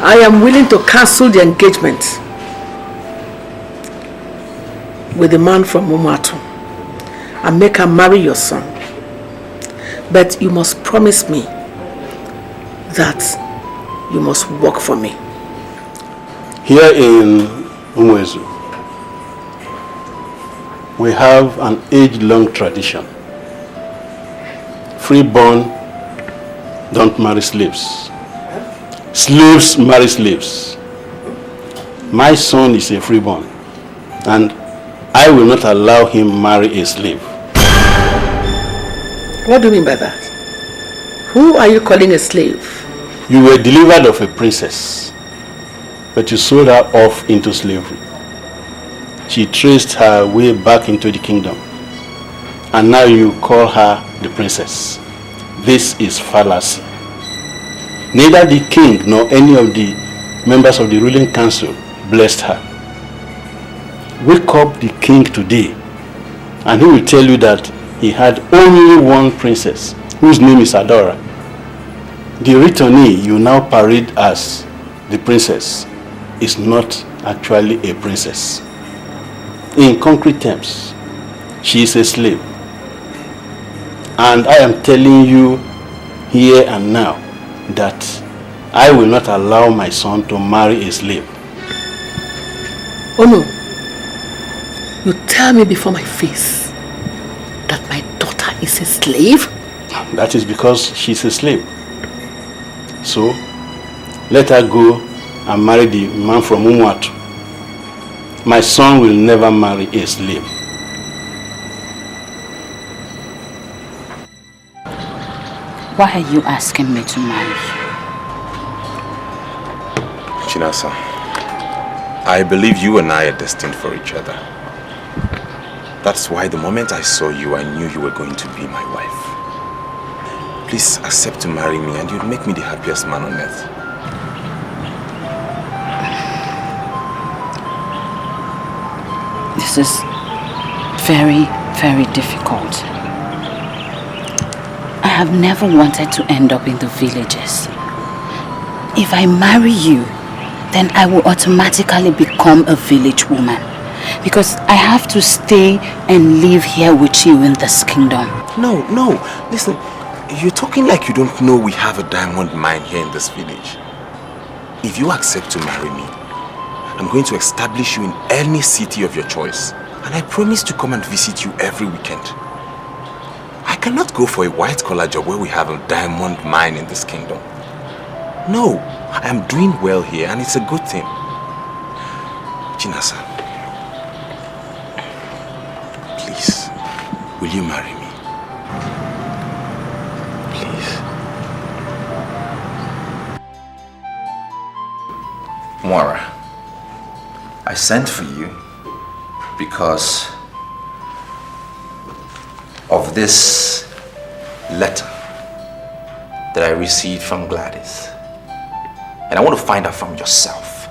I am willing to cancel the engagement with the man from Umatu and make her marry your son. But you must promise me that you must work for me. Here in Umwezu, we have an age-long tradition. Freeborn don't marry slaves. Slaves marry slaves. My son is a freeborn, and I will not allow him marry a slave. What do you mean by that? Who are you calling a slave? You were delivered of a princess, but you sold her off into slavery. She traced her way back into the kingdom, and now you call her the princess. This is fallacy. Neither the king nor any of the members of the ruling council blessed her. Wake up the king today and he will tell you that he had only one princess whose name is Adora. The returnee you now parade as the princess is not actually a princess. In concrete terms, she is a slave. And I am telling you here and now that I will not allow my son to marry a slave. Oh no. You tell me before my face that my daughter is a slave? That is because she's a slave. So, let her go and marry the man from Umuatu. My son will never marry a slave. Why are you asking me to marry? Chinasa, I believe you and I are destined for each other. That's why the moment I saw you, I knew you were going to be my wife. Please accept to marry me and you'll make me the happiest man on earth. This is very, very difficult. I have never wanted to end up in the villages. If I marry you, then I will automatically become a village woman. Because I have to stay and live here with you in this kingdom. No, listen, you're talking like you don't know we have a diamond mine here in this village. If you accept to marry me, I'm going to establish you in any city of your choice. And I promise to come and visit you every weekend. I cannot go for a white-collar job where we have a diamond mine in this kingdom. No, I am doing well here and it's a good thing. Chinasa, please, will you marry me? Please. Moira, I sent for you because of this letter that I received from Gladys. And I want to find out from yourself.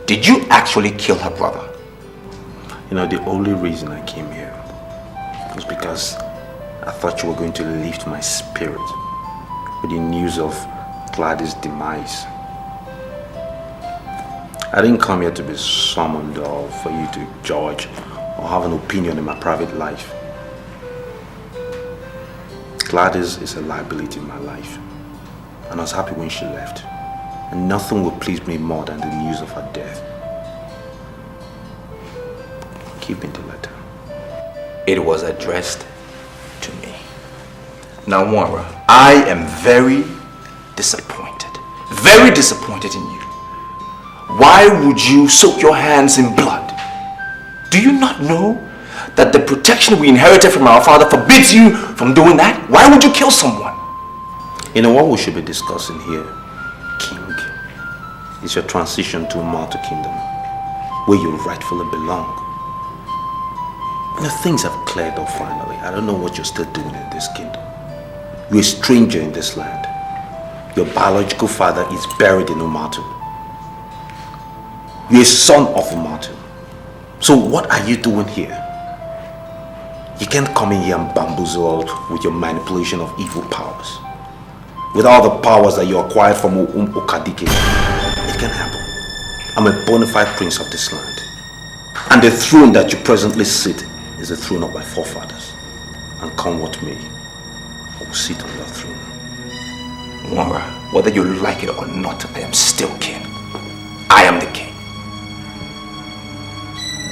Did you actually kill her brother? You know, the only reason I came here was because I thought you were going to lift my spirit with the news of Gladys' demise. I didn't come here to be summoned or for you to judge or have an opinion in my private life. Gladys is a liability in my life, and I was happy when she left. And nothing would please me more than the news of her death. Keep in the letter. It was addressed to me. Now, Moira, I am very disappointed in you. Why would you soak your hands in blood? Do you not know that the protection we inherited from our father forbids you from doing that? Why would you kill someone? You know what we should be discussing here, King, is your transition to a mortal kingdom where you rightfully belong. You know, things have cleared up finally. I don't know what you're still doing in this kingdom. You're a stranger in this land. Your biological father is buried in Umatu. You're a son of Umatu. So what are you doing here? You can't come in here and bamboozle with your manipulation of evil powers. With all the powers that you acquired from Okadike. It can't happen. I'm a bona fide prince of this land. And the throne that you presently sit is the throne of my forefathers. And come what may, I will sit on that throne. Moira, whether you like it or not, I am still king. I am the king.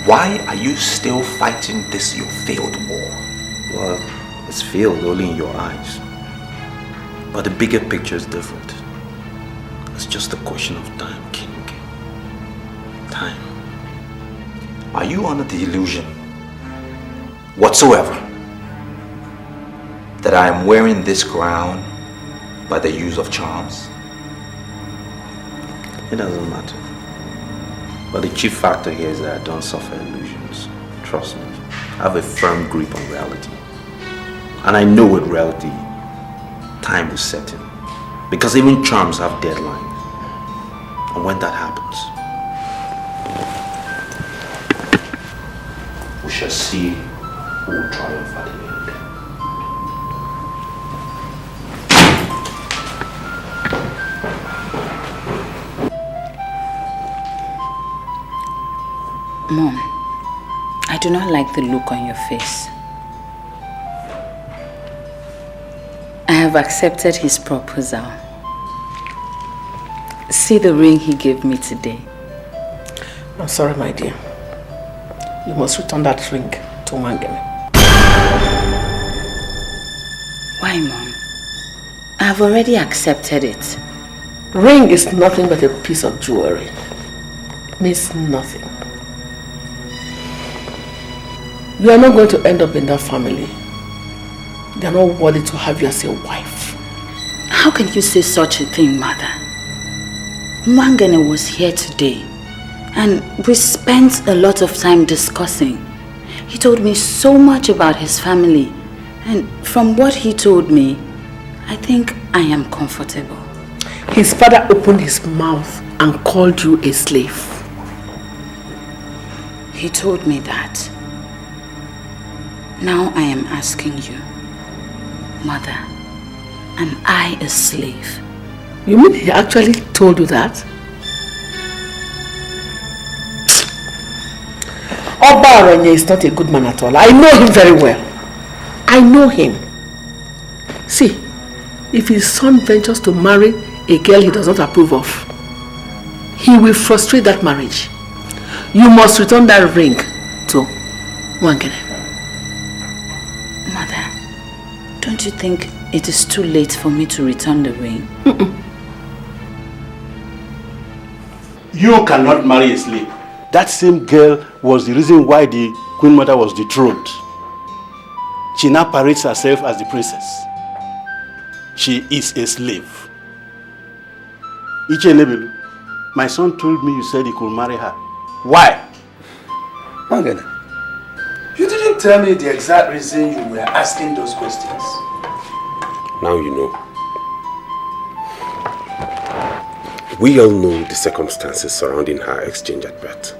Why are you still fighting this your failed war? Well, it's failed only in your eyes. But the bigger picture is different. It's just a question of time, King. Time. Are you under the illusion whatsoever that I am wearing this crown by the use of charms? It doesn't matter. But the chief factor here is that I don't suffer illusions. Trust me. I have a firm grip on reality. And I know with reality, time is set in. Because even charms have deadlines. And when that happens, we shall see who will triumph at the end. Mom, I do not like the look on your face. I have accepted his proposal. See the ring he gave me today. I'm sorry, my dear. You must return that ring to Wangene. Why, Mom? I have already accepted it. Ring is nothing but a piece of jewelry. It means nothing. You are not going to end up in that family. They are not worthy to have you as a wife. How can you say such a thing, Mother? Wangene was here today and we spent a lot of time discussing. He told me so much about his family, and from what he told me, I think I am comfortable. His father opened his mouth and called you a slave. He told me that. Now I am asking you, Mother, am I a slave? You mean he actually told you that? Oba Aranya is not a good man at all. I know him very well. I know him. See, if his son ventures to marry a girl he does not approve of, he will frustrate that marriage. You must return that ring to Wangene. Mother, don't you think it is too late for me to return the ring? You cannot marry a slave. That same girl was the reason why the Queen Mother was dethroned. She now parades herself as the princess. She is a slave. Iyke, my son told me you said he could marry her. Why? Wangene, you didn't tell me the exact reason you were asking those questions. Now you know. We all know the circumstances surrounding her exchange at birth.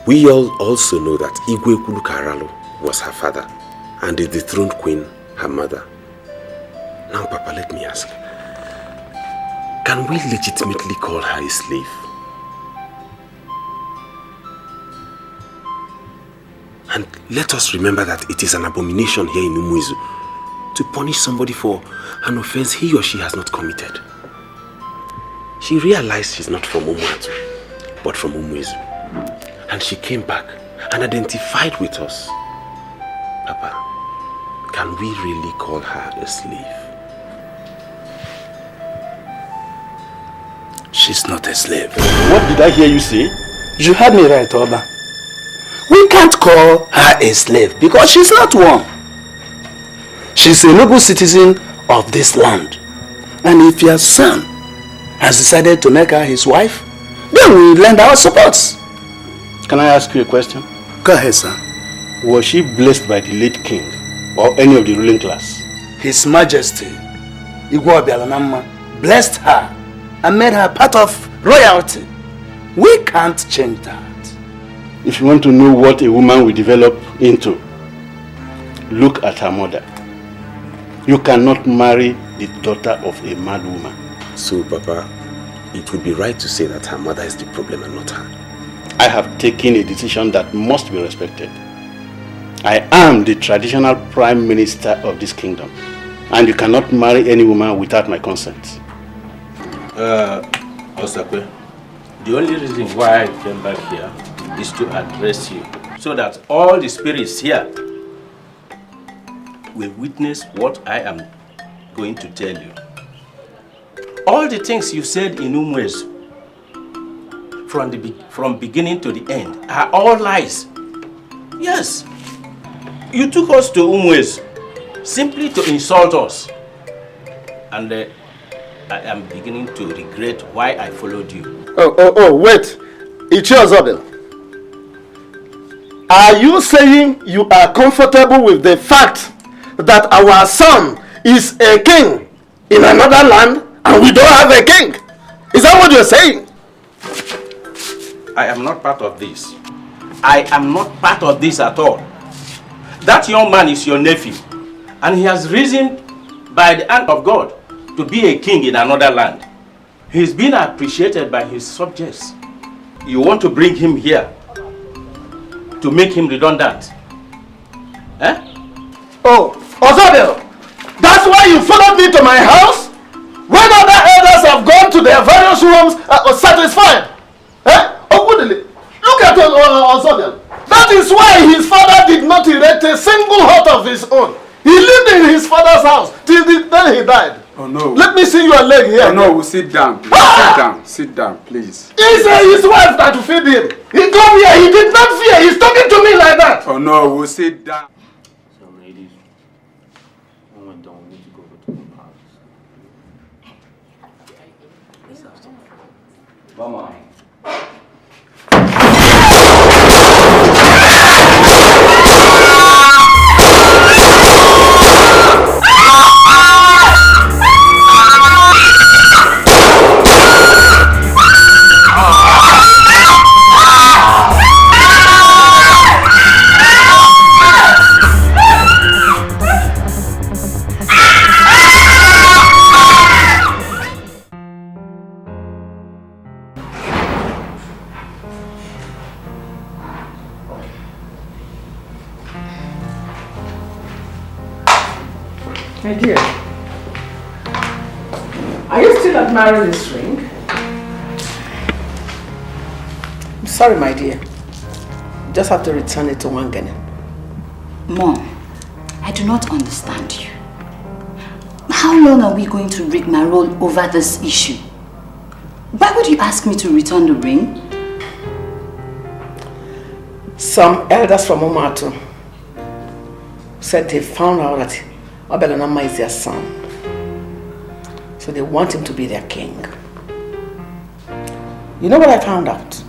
We all also know that Igwe Kulukaralo was her father and the dethroned queen her mother. Now, Papa, let me ask. Can we legitimately call her a slave? And let us remember that it is an abomination here in Umuezu to punish somebody for an offense he or she has not committed. She realized she's not from Umuatu, but from Umuezu. And she came back and identified with us. Papa, can we really call her a slave? She's not a slave. What did I hear you say? You heard me right, Oba. We can't call her a slave because she's not one. She's a noble citizen of this land. And if your son has decided to make her his wife, then we lend our support. Can I ask you a question? Go ahead, sir. Was she blessed by the late king or any of the ruling class? His Majesty, Igwe Obialanama, blessed her and made her part of royalty. We can't change that. If you want to know what a woman will develop into, look at her mother. You cannot marry the daughter of a mad woman. So, Papa, it would be right to say that her mother is the problem and not her. I have taken a decision that must be respected. I am the traditional prime minister of this kingdom, and you cannot marry any woman without my consent. Ozokwor, the only reason why I came back here is to address you, so that all the spirits here will witness what I am going to tell you. All the things you said in Umuezu, from beginning to the end, are all lies. Yes, you took us to Umuezu simply to insult us. And I am beginning to regret why I followed you. Wait. Iyke, are you saying you are comfortable with the fact that our son is a king in another land and we don't have a king? Is that what you're saying? I am not part of this. I am not part of this at all. That young man is your nephew, and he has risen by the hand of God to be a king in another land. He's been appreciated by his subjects. You want to bring him here to make him redundant? Eh? Oh, Ozokwor, that's why you followed me to my house? When other elders have gone to their various rooms satisfied? Eh? Look at Ozokwor. That is why his father did not erect a single hut of his own. He lived in his father's house till the day he died. Oh no. Let me see your leg here. Oh no, we'll sit down. Please. Sit down. Sit down, please. It's his wife that will feed him. He come here, he did not fear. He's talking to me like that. Oh no, we'll sit down. So ladies, when we're done, we need to go to the palace. Let's have some fun. Mama. My dear, are you still admiring this ring? I'm sorry, my dear. You just have to return it to Wangene. Mom, I do not understand you. How long are we going to rigmarole over this issue? Why would you ask me to return the ring? Some elders from Omatu said they found out that Obelanama is their son. So they want him to be their king. You know what I found out?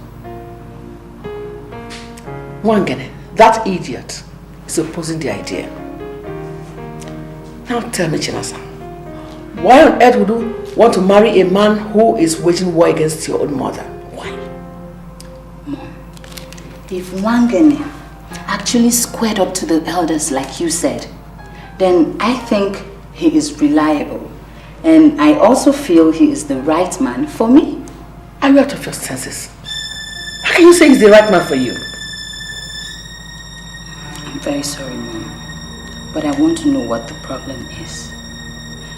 Wangene, that idiot, is opposing the idea. Now tell me, Chinasa, why on earth would you want to marry a man who is waging war against your own mother? Why? Mom, if Wangene actually squared up to the elders like you said, then I think he is reliable. And I also feel he is the right man for me. Are you out of your senses? How can you say he's the right man for you? I'm very sorry, Mom. But I want to know what the problem is.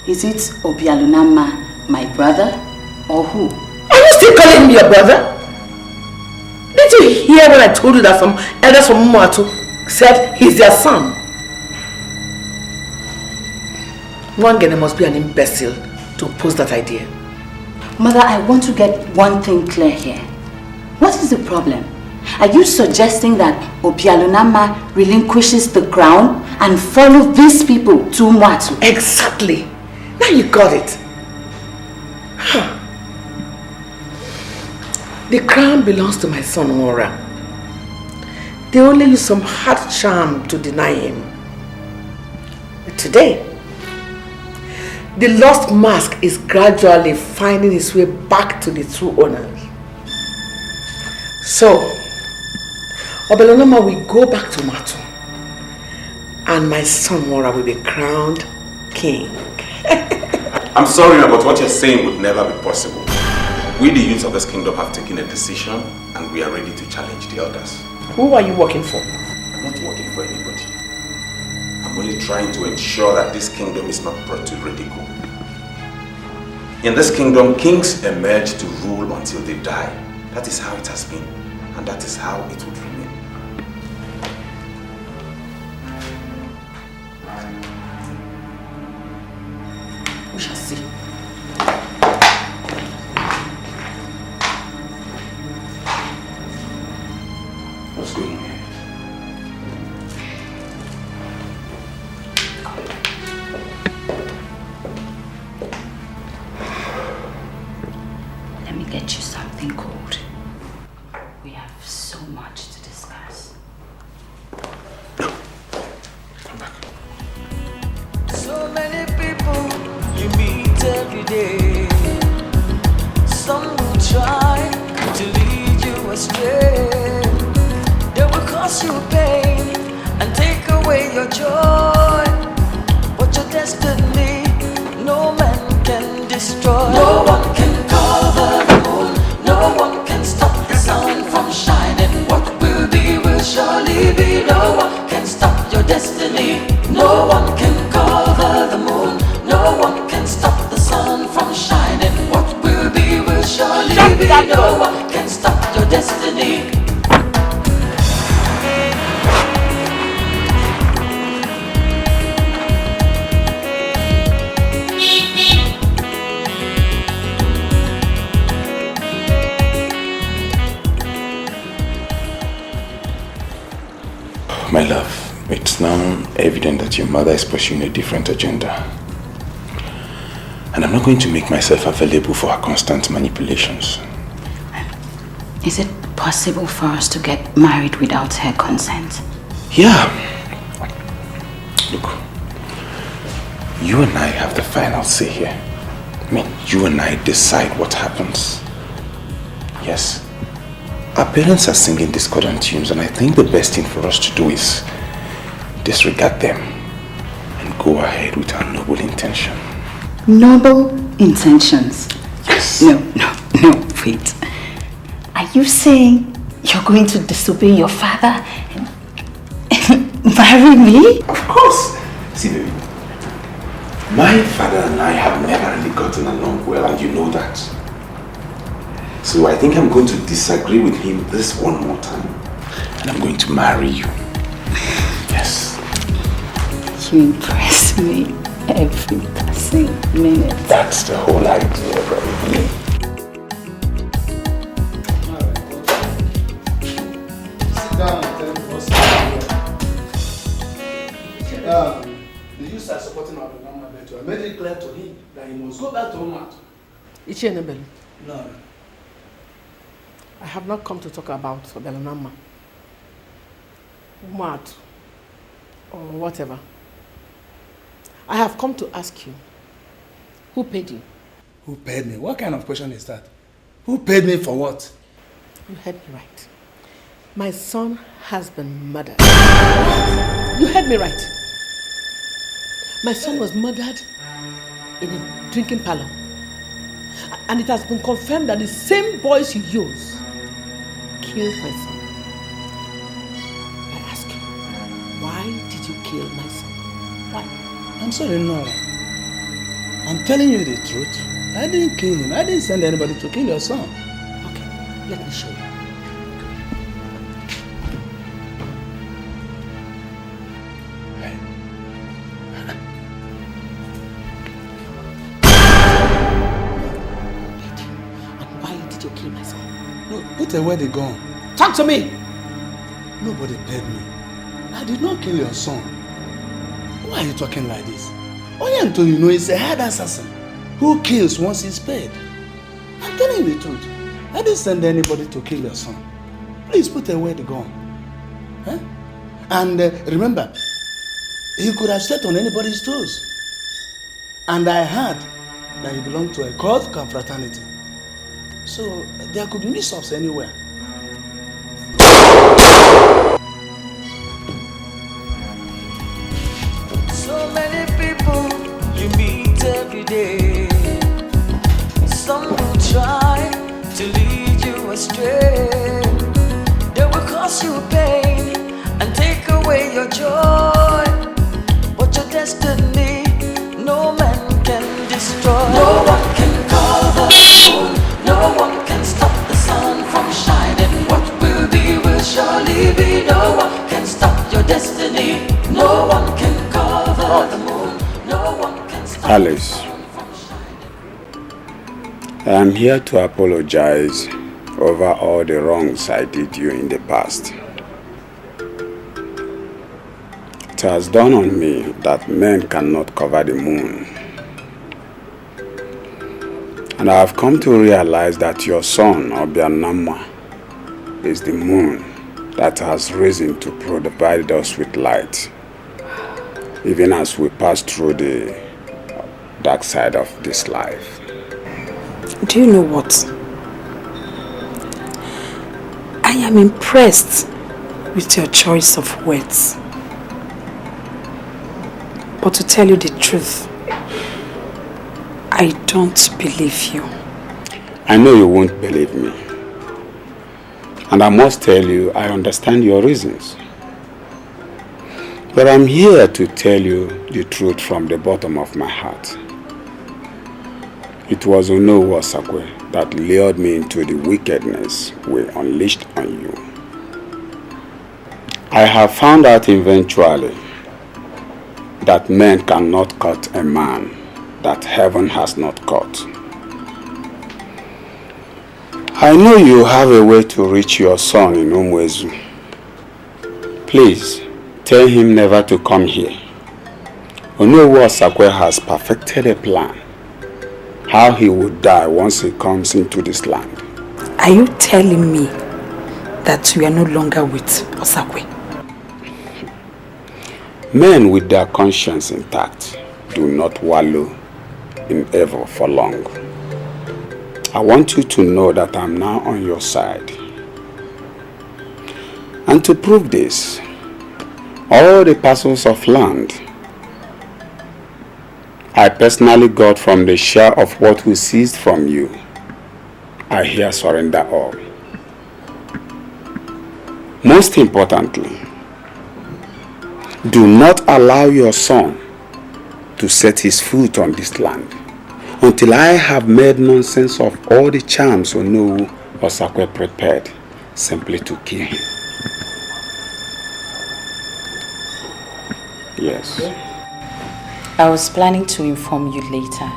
Is it Obialunama, my brother, or who? Are you still calling me your brother? Did you hear when I told you that some elders from Umatu said he's their son? Wangene must be an imbecile to oppose that idea. Mother, I want to get one thing clear here. What is the problem? Are you suggesting that Obialunama relinquishes the crown and follow these people to Umatu? Exactly. Now you got it. The crown belongs to my son Wora. They only use some hard charm to deny him. But today, the lost mask is gradually finding its way back to the true owners. So, Obelanoma will go back to Matu, and my son Wora will be crowned king. I'm sorry, but what you're saying would never be possible. We, the youths of this kingdom, have taken a decision, and we are ready to challenge the others. Who are you working for? I'm not working for anybody. I'm only trying to ensure that this kingdom is not brought to ridicule. In this kingdom, kings emerge to rule until they die. That is how it has been, and that is how it would remain. We shall see. What's going on here? Let me get you something cold. We have so much to discuss. Come back. So many people you meet every day. Some joy, but your destiny no man can destroy. No one can cover the moon, no one can stop the sun from shining. What will be will surely be. No one can stop your destiny. No one can cover the moon, no one can stop the sun from shining. What will be will surely be. No one can stop your destiny. My love, it's now evident that your mother is pursuing a different agenda. And I'm not going to make myself available for her constant manipulations. Is it possible for us to get married without her consent? Yeah. Look, you and I have the final say here. I mean, you and I decide what happens. Yes. Our parents are singing discordant tunes, and I think the best thing for us to do is disregard them and go ahead with our noble intention. Noble intentions? Yes. No, wait. Are you saying you're going to disobey your father and marry me? Of course. See, baby, my father and I have never really gotten along well, and you know that. So I think I'm going to disagree with him this one more time. And I'm going to marry you. Yes. You impress me every passing minute. That's the whole idea, brother. Sit down and tell me what's happening. Did you start supporting our number better? I made it clear to him that he must go back to Omat. Iyke, No. I have not come to talk about Belanama, Umat, or whatever. I have come to ask you, who paid you? Who paid me? What kind of question is that? Who paid me for what? You heard me right. My son has been murdered. You heard me right. My son was murdered in a drinking parlor. And it has been confirmed that the same boys you use killed my son. I ask you, why did you kill my son? Why? I'm sorry, Nora. I'm telling you the truth. I didn't kill him. I didn't send anybody to kill your son. Okay, let me show you. And why did you kill my son? No, put away the gun. Talk to me! Nobody paid me. I did not kill your son. Why are you talking like this? Onyanto, you know, is a hard assassin who kills once he's paid. I'm telling you the truth. I didn't send anybody to kill your son. Please put away the gun. Huh? And remember, he could have stepped on anybody's toes. And I heard that he belonged to a cult confraternity. So there could be mix-ups anywhere. So many people you meet every day. Some will try to lead you astray. They will cause you pain and take away your joy. But your destiny, no man can destroy. No one can cover the moon, no one can stop the sun from shining. What will be will surely be. No one can stop your destiny. No one can cover the moon. No one can stop Alice, the sun from shining. I am here to apologize over all the wrongs I did you in the past. It has dawned on me that men cannot cover the moon. And I have come to realize that your son, Obianama, is the moon that has risen to provide us with light, even as we pass through the dark side of this life. Do you know what? I am impressed with your choice of words. But to tell you the truth, I don't believe you. I know you won't believe me. And I must tell you, I understand your reasons. But I'm here to tell you the truth from the bottom of my heart. It was Ozokwor that lured me into the wickedness we unleashed on you. I have found out eventually that men cannot cut a man that heaven has not cut. I know you have a way to reach your son in Umwezu. Please, tell him never to come here. Ozokwor has perfected a plan how he would die once he comes into this land. Are you telling me that you are no longer with Ozokwor? Men with their conscience intact do not wallow in evil for long. I want you to know that I'm now on your side. And to prove this, all the parcels of land I personally got from the share of what we seized from you, I here surrender all. Most importantly, do not allow your son to set his foot on this land until I have made nonsense of all the charms Ozokwor prepared simply to kill him. Yes. I was planning to inform you later,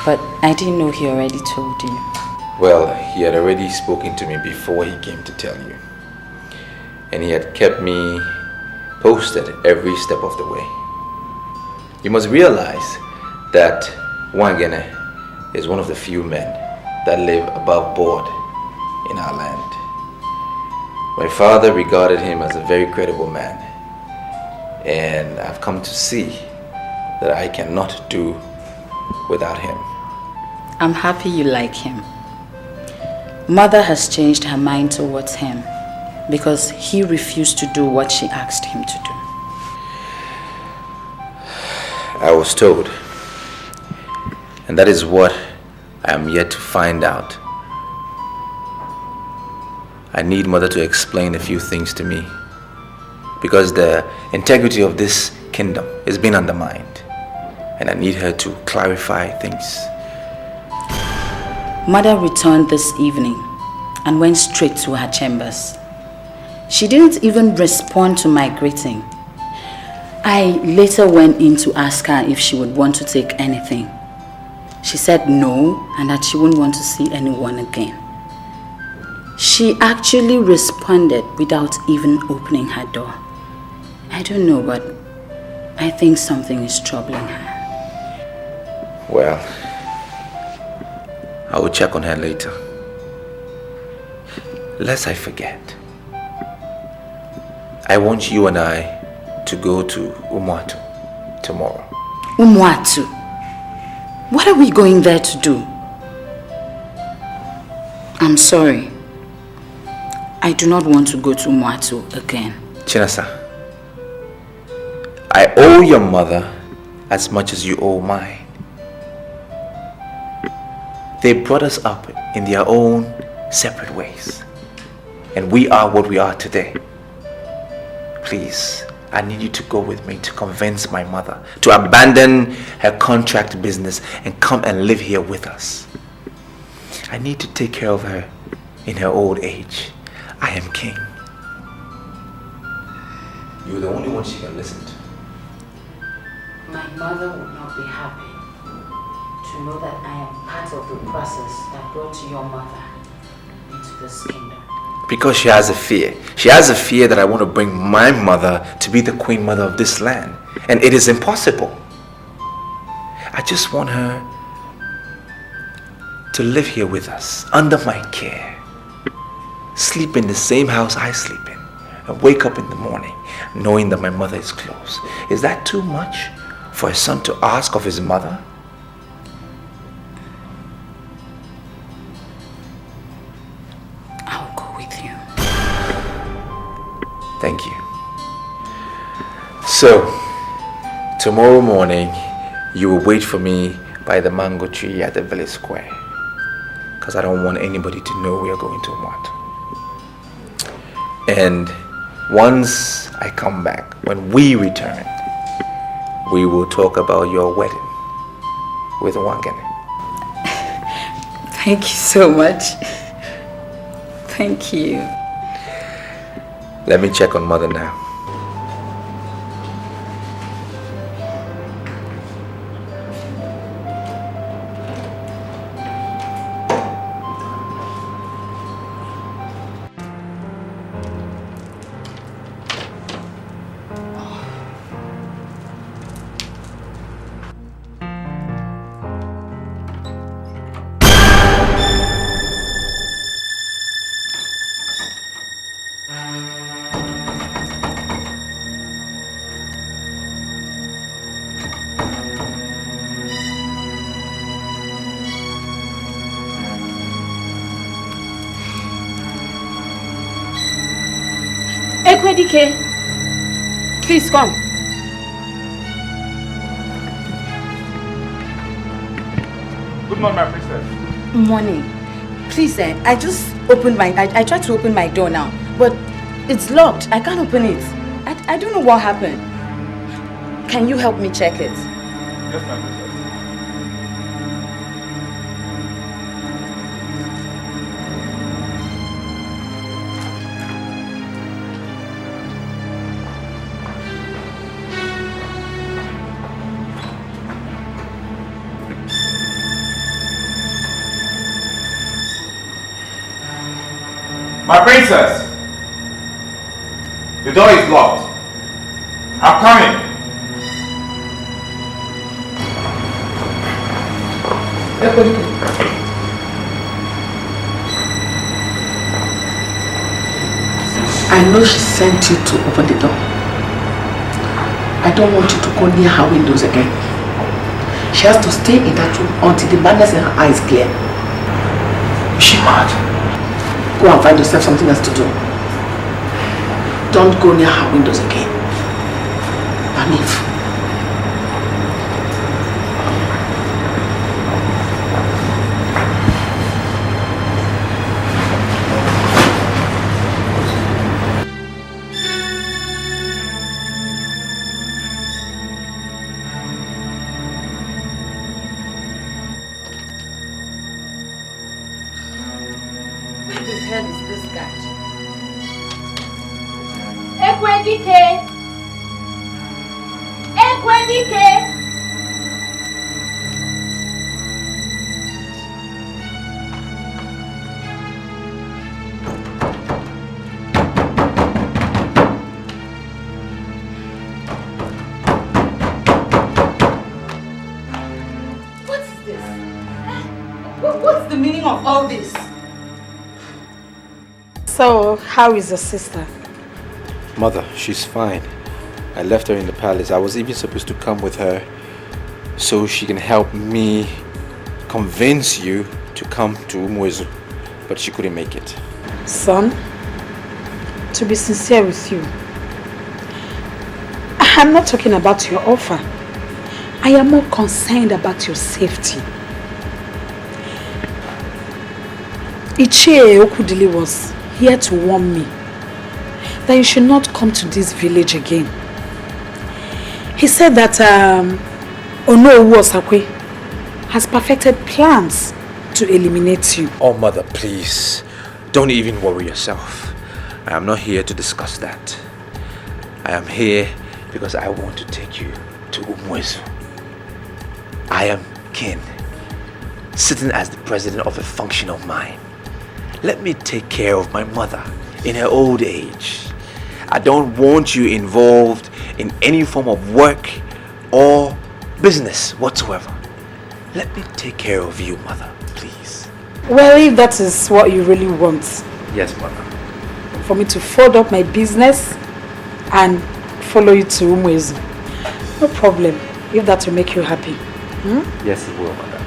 but I didn't know he already told you. Well, he had already spoken to me before he came to tell you. And he had kept me posted every step of the way. You must realize that Wangene is one of the few men that live above board in our land. My father regarded him as a very credible man, and I've come to see that I cannot do without him. I'm happy you like him. Mother has changed her mind towards him because he refused to do what she asked him to do. I was told, and that is what I am yet to find out. I need Mother to explain a few things to me because the integrity of this kingdom is being undermined, and I need her to clarify things. Mother returned this evening and went straight to her chambers. She didn't even respond to my greeting. I later went in to ask her if she would want to take anything. She said no, and that she wouldn't want to see anyone again. She actually responded without even opening her door. I don't know, but I think something is troubling her. Well, I will check on her later. Lest I forget, I want you and I to go to Umwatu tomorrow. Umwatu? What are we going there to do? I'm sorry. I do not want to go to Umwatu again. Chinasa, I owe your mother as much as you owe mine. They brought us up in their own separate ways, and we are what we are today. Please, I need you to go with me to convince my mother to abandon her contract business and come and live here with us. I need to take care of her in her old age. I am king. You're the only one she can listen to. My mother would not be happy to know that I am part of the process that brought your mother into this kingdom. Because she has a fear. She has a fear that I want to bring my mother to be the queen mother of this land. And it is impossible. I just want her to live here with us, under my care. Sleep in the same house I sleep in. And wake up in the morning knowing that my mother is close. Is that too much for a son to ask of his mother? Thank you. So, Tomorrow morning, you will wait for me by the mango tree at the village square. Because I don't want anybody to know we are going to Umwatu. And once I come back, when we return, we will talk about your wedding with Wangene. Thank you so much. Thank you. Let me check on mother now. Iyke, please come. Good morning, my princess. Morning. Please, I just opened I tried to open my door now, but it's locked. I can't open it. I don't know what happened. Can you help me check it? Yes, my princess. My princess! The door is locked. I'm coming. I know she sent you to open the door. I don't want you to go near her windows again. She has to stay in that room until the madness in her eyes clear. Is she mad? Go and find yourself something else to do. Don't go near her windows again. And leave. So, how is your sister? Mother, she's fine. I left her in the palace. I was even supposed to come with her so she can help me convince you to come to Umwezu, but she couldn't make it. Son, to be sincere with you, I'm not talking about your offer. I am more concerned about your safety. Iyke Okudili was here to warn me that you should not come to this village again. He said that Ozokwor has perfected plans to eliminate you. Oh, Mother, please. Don't even worry yourself. I am not here to discuss that. I am here because I want to take you to Umwezu. I am king, sitting as the president of a function of mine. Let me take care of my mother in her old age. I don't want you involved in any form of work or business whatsoever. Let me take care of you, Mother, please. Well, if that is what you really want. Yes, Mother. For me to fold up my business and follow you to Umwezu. No problem, if that will make you happy. Yes, it will, Mother.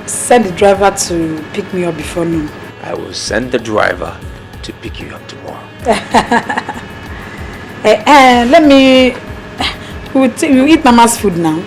Send the driver to pick me up before noon. I will send the driver to pick you up tomorrow. Let me We'll eat Mama's food now.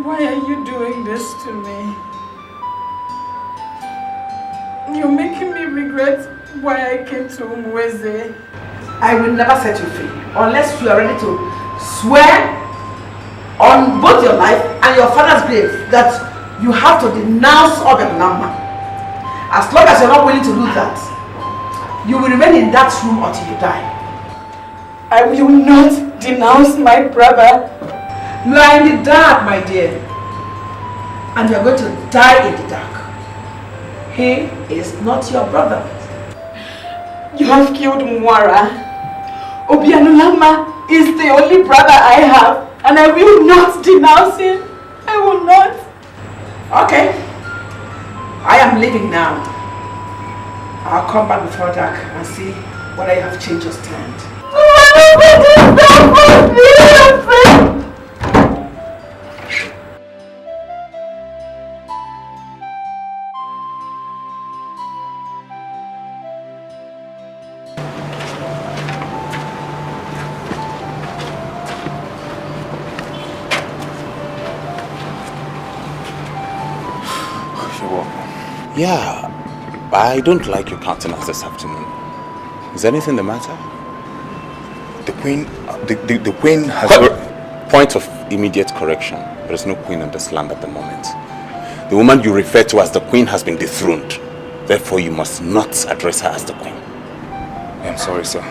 Why are you doing this to me? You're making me regret why I came to Umweze. I will never set you free unless you are ready to swear on both your life and your father's grave that you have to denounce Obianama. As long as you're not willing to do that, you will remain in that room until you die. I will not denounce my brother. You are in the dark, my dear. And you are going to die in the dark. He is not your brother. You have killed Mwara. Obianulama is the only brother I have, and I will not denounce him. I will not. Okay. I am leaving now. I'll come back before dark and see whether you have changed your stand. Yeah, I don't like your countenance this afternoon. Is anything the matter? The queen has... Point of immediate correction. There is no queen in this land at the moment. The woman you refer to as the queen has been dethroned. Therefore, you must not address her as the queen. I'm sorry, sir.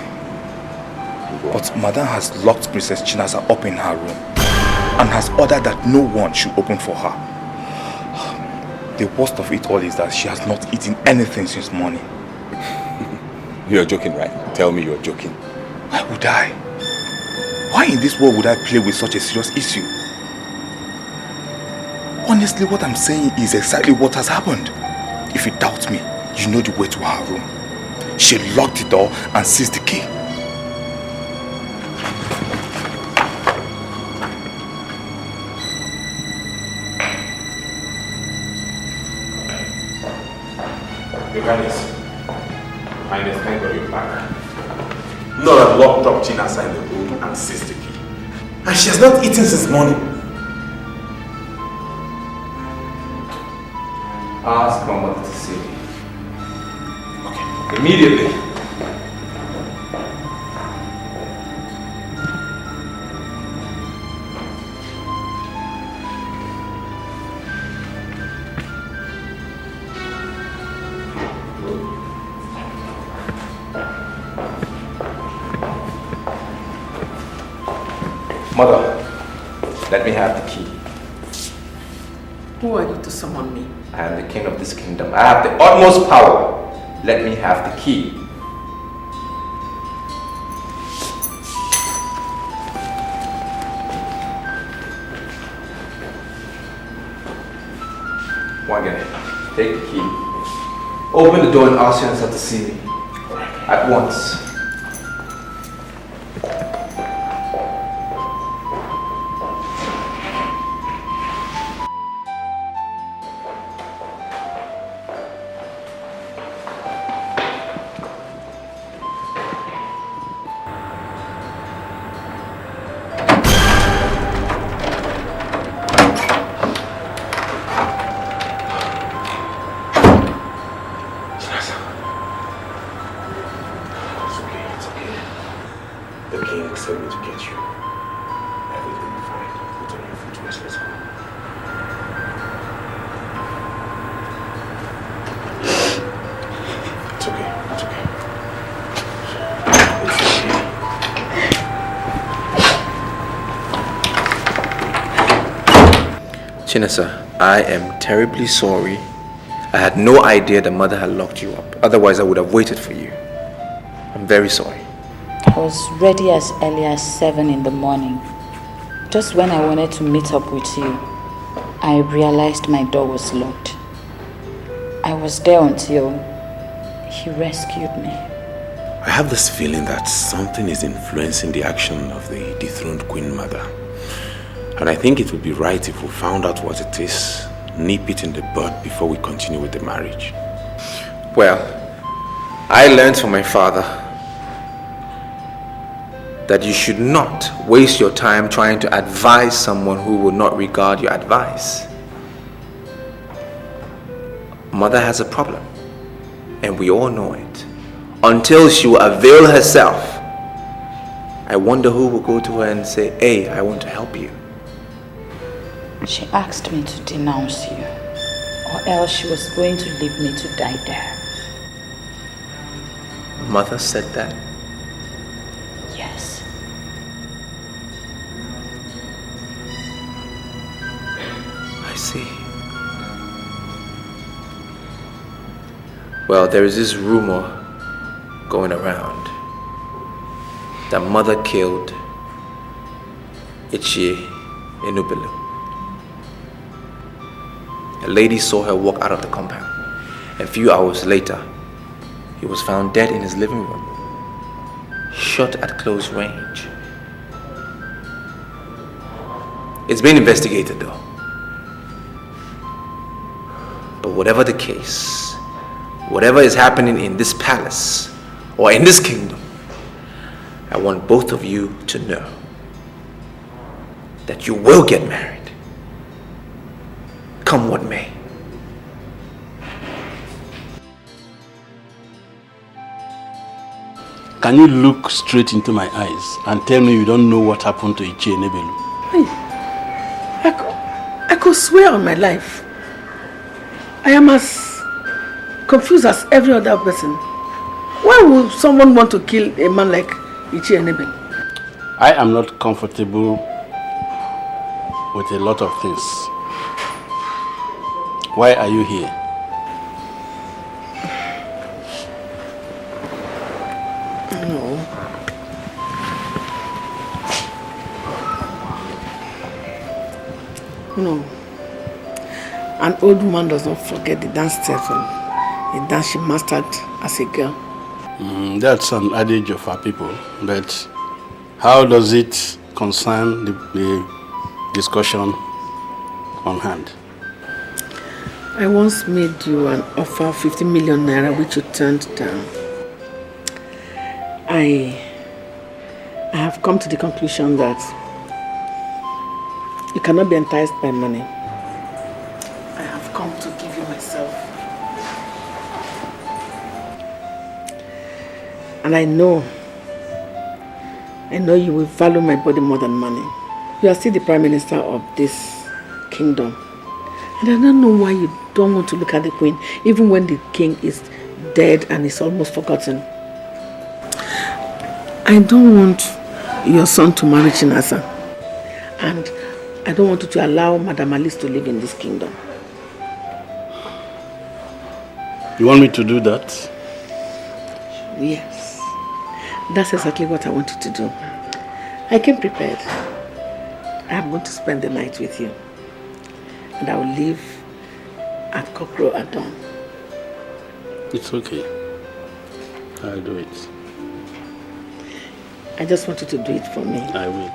But Madame has locked Princess Chinaza up in her room and has ordered that no one should open for her. The worst of it all is that she has not eaten anything since morning. You're joking, right? Tell me you're joking. Why would I? Why in this world would I play with such a serious issue? Honestly, what I'm saying is exactly what has happened. If you doubt me, you know the way to her room. She locked the door and seized the key. Your Highness, thank God you're back. Nora locked up Chinaza in the room and seized the key. And she has not eaten since morning. Ask my mother to see me. Okay, immediately. Mother, let me have the key. Who are you to summon me? I am the king of this kingdom. I have the utmost power. Let me have the key. Wagene, take the key. Open the door and ask Yansa to see me. At once. Chinasa, I am terribly sorry. I had no idea the mother had locked you up. Otherwise, I would have waited for you. I'm very sorry. I was ready as early as 7 in the morning. Just when I wanted to meet up with you, I realized my door was locked. I was there until he rescued me. I have this feeling that something is influencing the action of the dethroned Queen Mother. And I think it would be right if we found out what it is, nip it in the bud before we continue with the marriage. Well, I learned from my father that you should not waste your time trying to advise someone who will not regard your advice. Mother has a problem, and we all know it. Until she will avail herself I wonder who will go to her and say, hey, I want to help you. She asked me to denounce you, or else she was going to leave me to die there. Mother said that? Yes. I see. Well, there is this rumor going around that Mother killed Iyke Enubelu. A lady saw her walk out of the compound. A few hours later, he was found dead in his living room, shot at close range. It's been investigated though. But whatever the case, whatever is happening in this palace or in this kingdom, I want both of you to know that you will get married, come what may. Can you look straight into my eyes and tell me you don't know what happened to Iyke Enubelu? I could swear on my life. I am as confused as every other person. Why would someone want to kill a man like Iyke Enubelu? I am not comfortable with a lot of things. Why are you here? No. An old woman does not forget the dance step, a dance she mastered as a girl. That's an adage of our people, but how does it concern the discussion on hand? I once made you an offer of 50 million naira which you turned down. I have come to the conclusion that you cannot be enticed by money. I have come to give you myself. And I know you will value my body more than money. You are still the Prime Minister of this kingdom. And I don't know why you don't want to look at the Queen, even when the King is dead and is almost forgotten. I don't want your son to marry Chinasa. And I don't want you to allow Madam Alice to live in this kingdom. You want me to do that? Yes. That's exactly what I want you to do. I came prepared. I'm going to spend the night with you. And I will leave at cockcrow at dawn. It's okay. I'll do it. I just want you to do it for me. I will.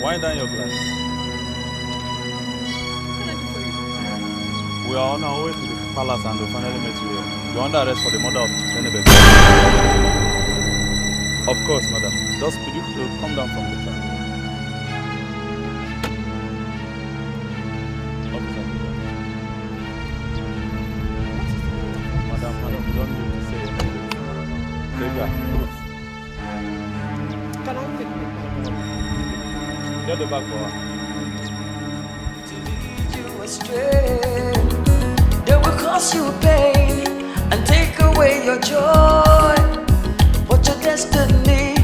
Wind down your glass. We are on our way to the palace and we'll finally meet you here. You're under arrest for the murder of Enubelu. Of course, madam. Just could you come down from the car? Officer. Madam, you don't need to say anything. Take her. Can I take me? Get the bag for her. You astray. They will cause you pain and take away your joy. But your destiny,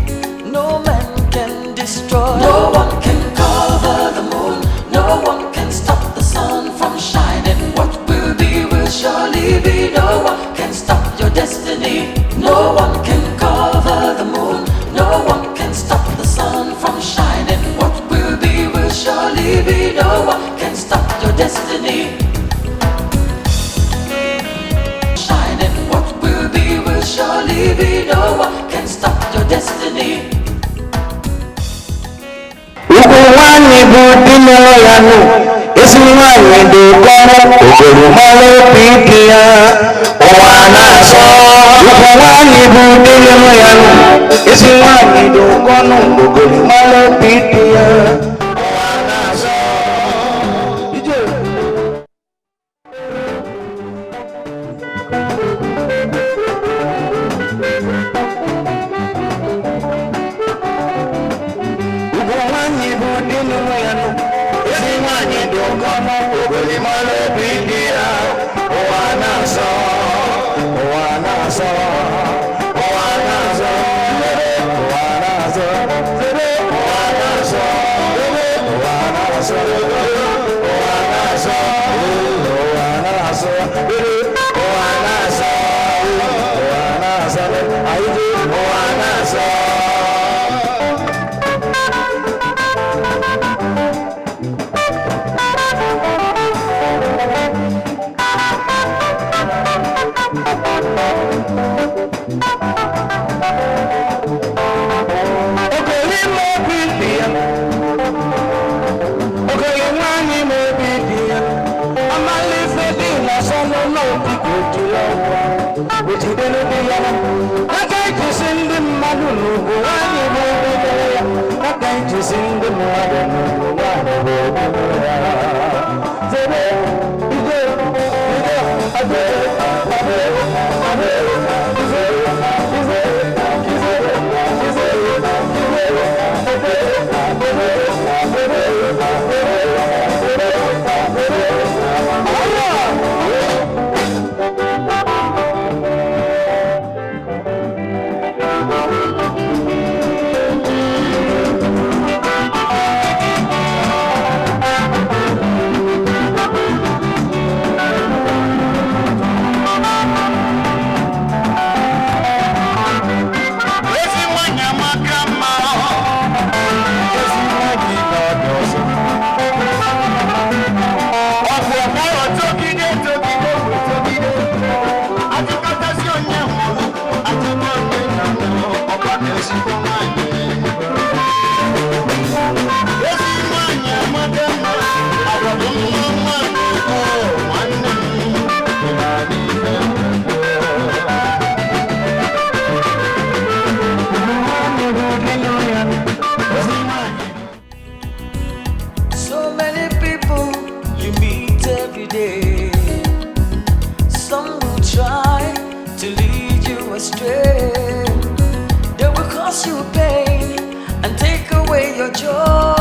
no man can destroy. No one can cover the moon. No one can stop the sun from shining. What will be will surely be. No one can stop your destiny. No one can cover the moon. No one can stop the sun from shining. What will be will surely be. No one can stop your destiny. Shining. What will be will surely be. No one can stop Ukwani budino yanu Isiwani dukono Ukurumale pikia Owana so Ukwani budino yanu Isiwani dukono Ukurumale pikia Owana so astray. They will cause you pain and take away your joy.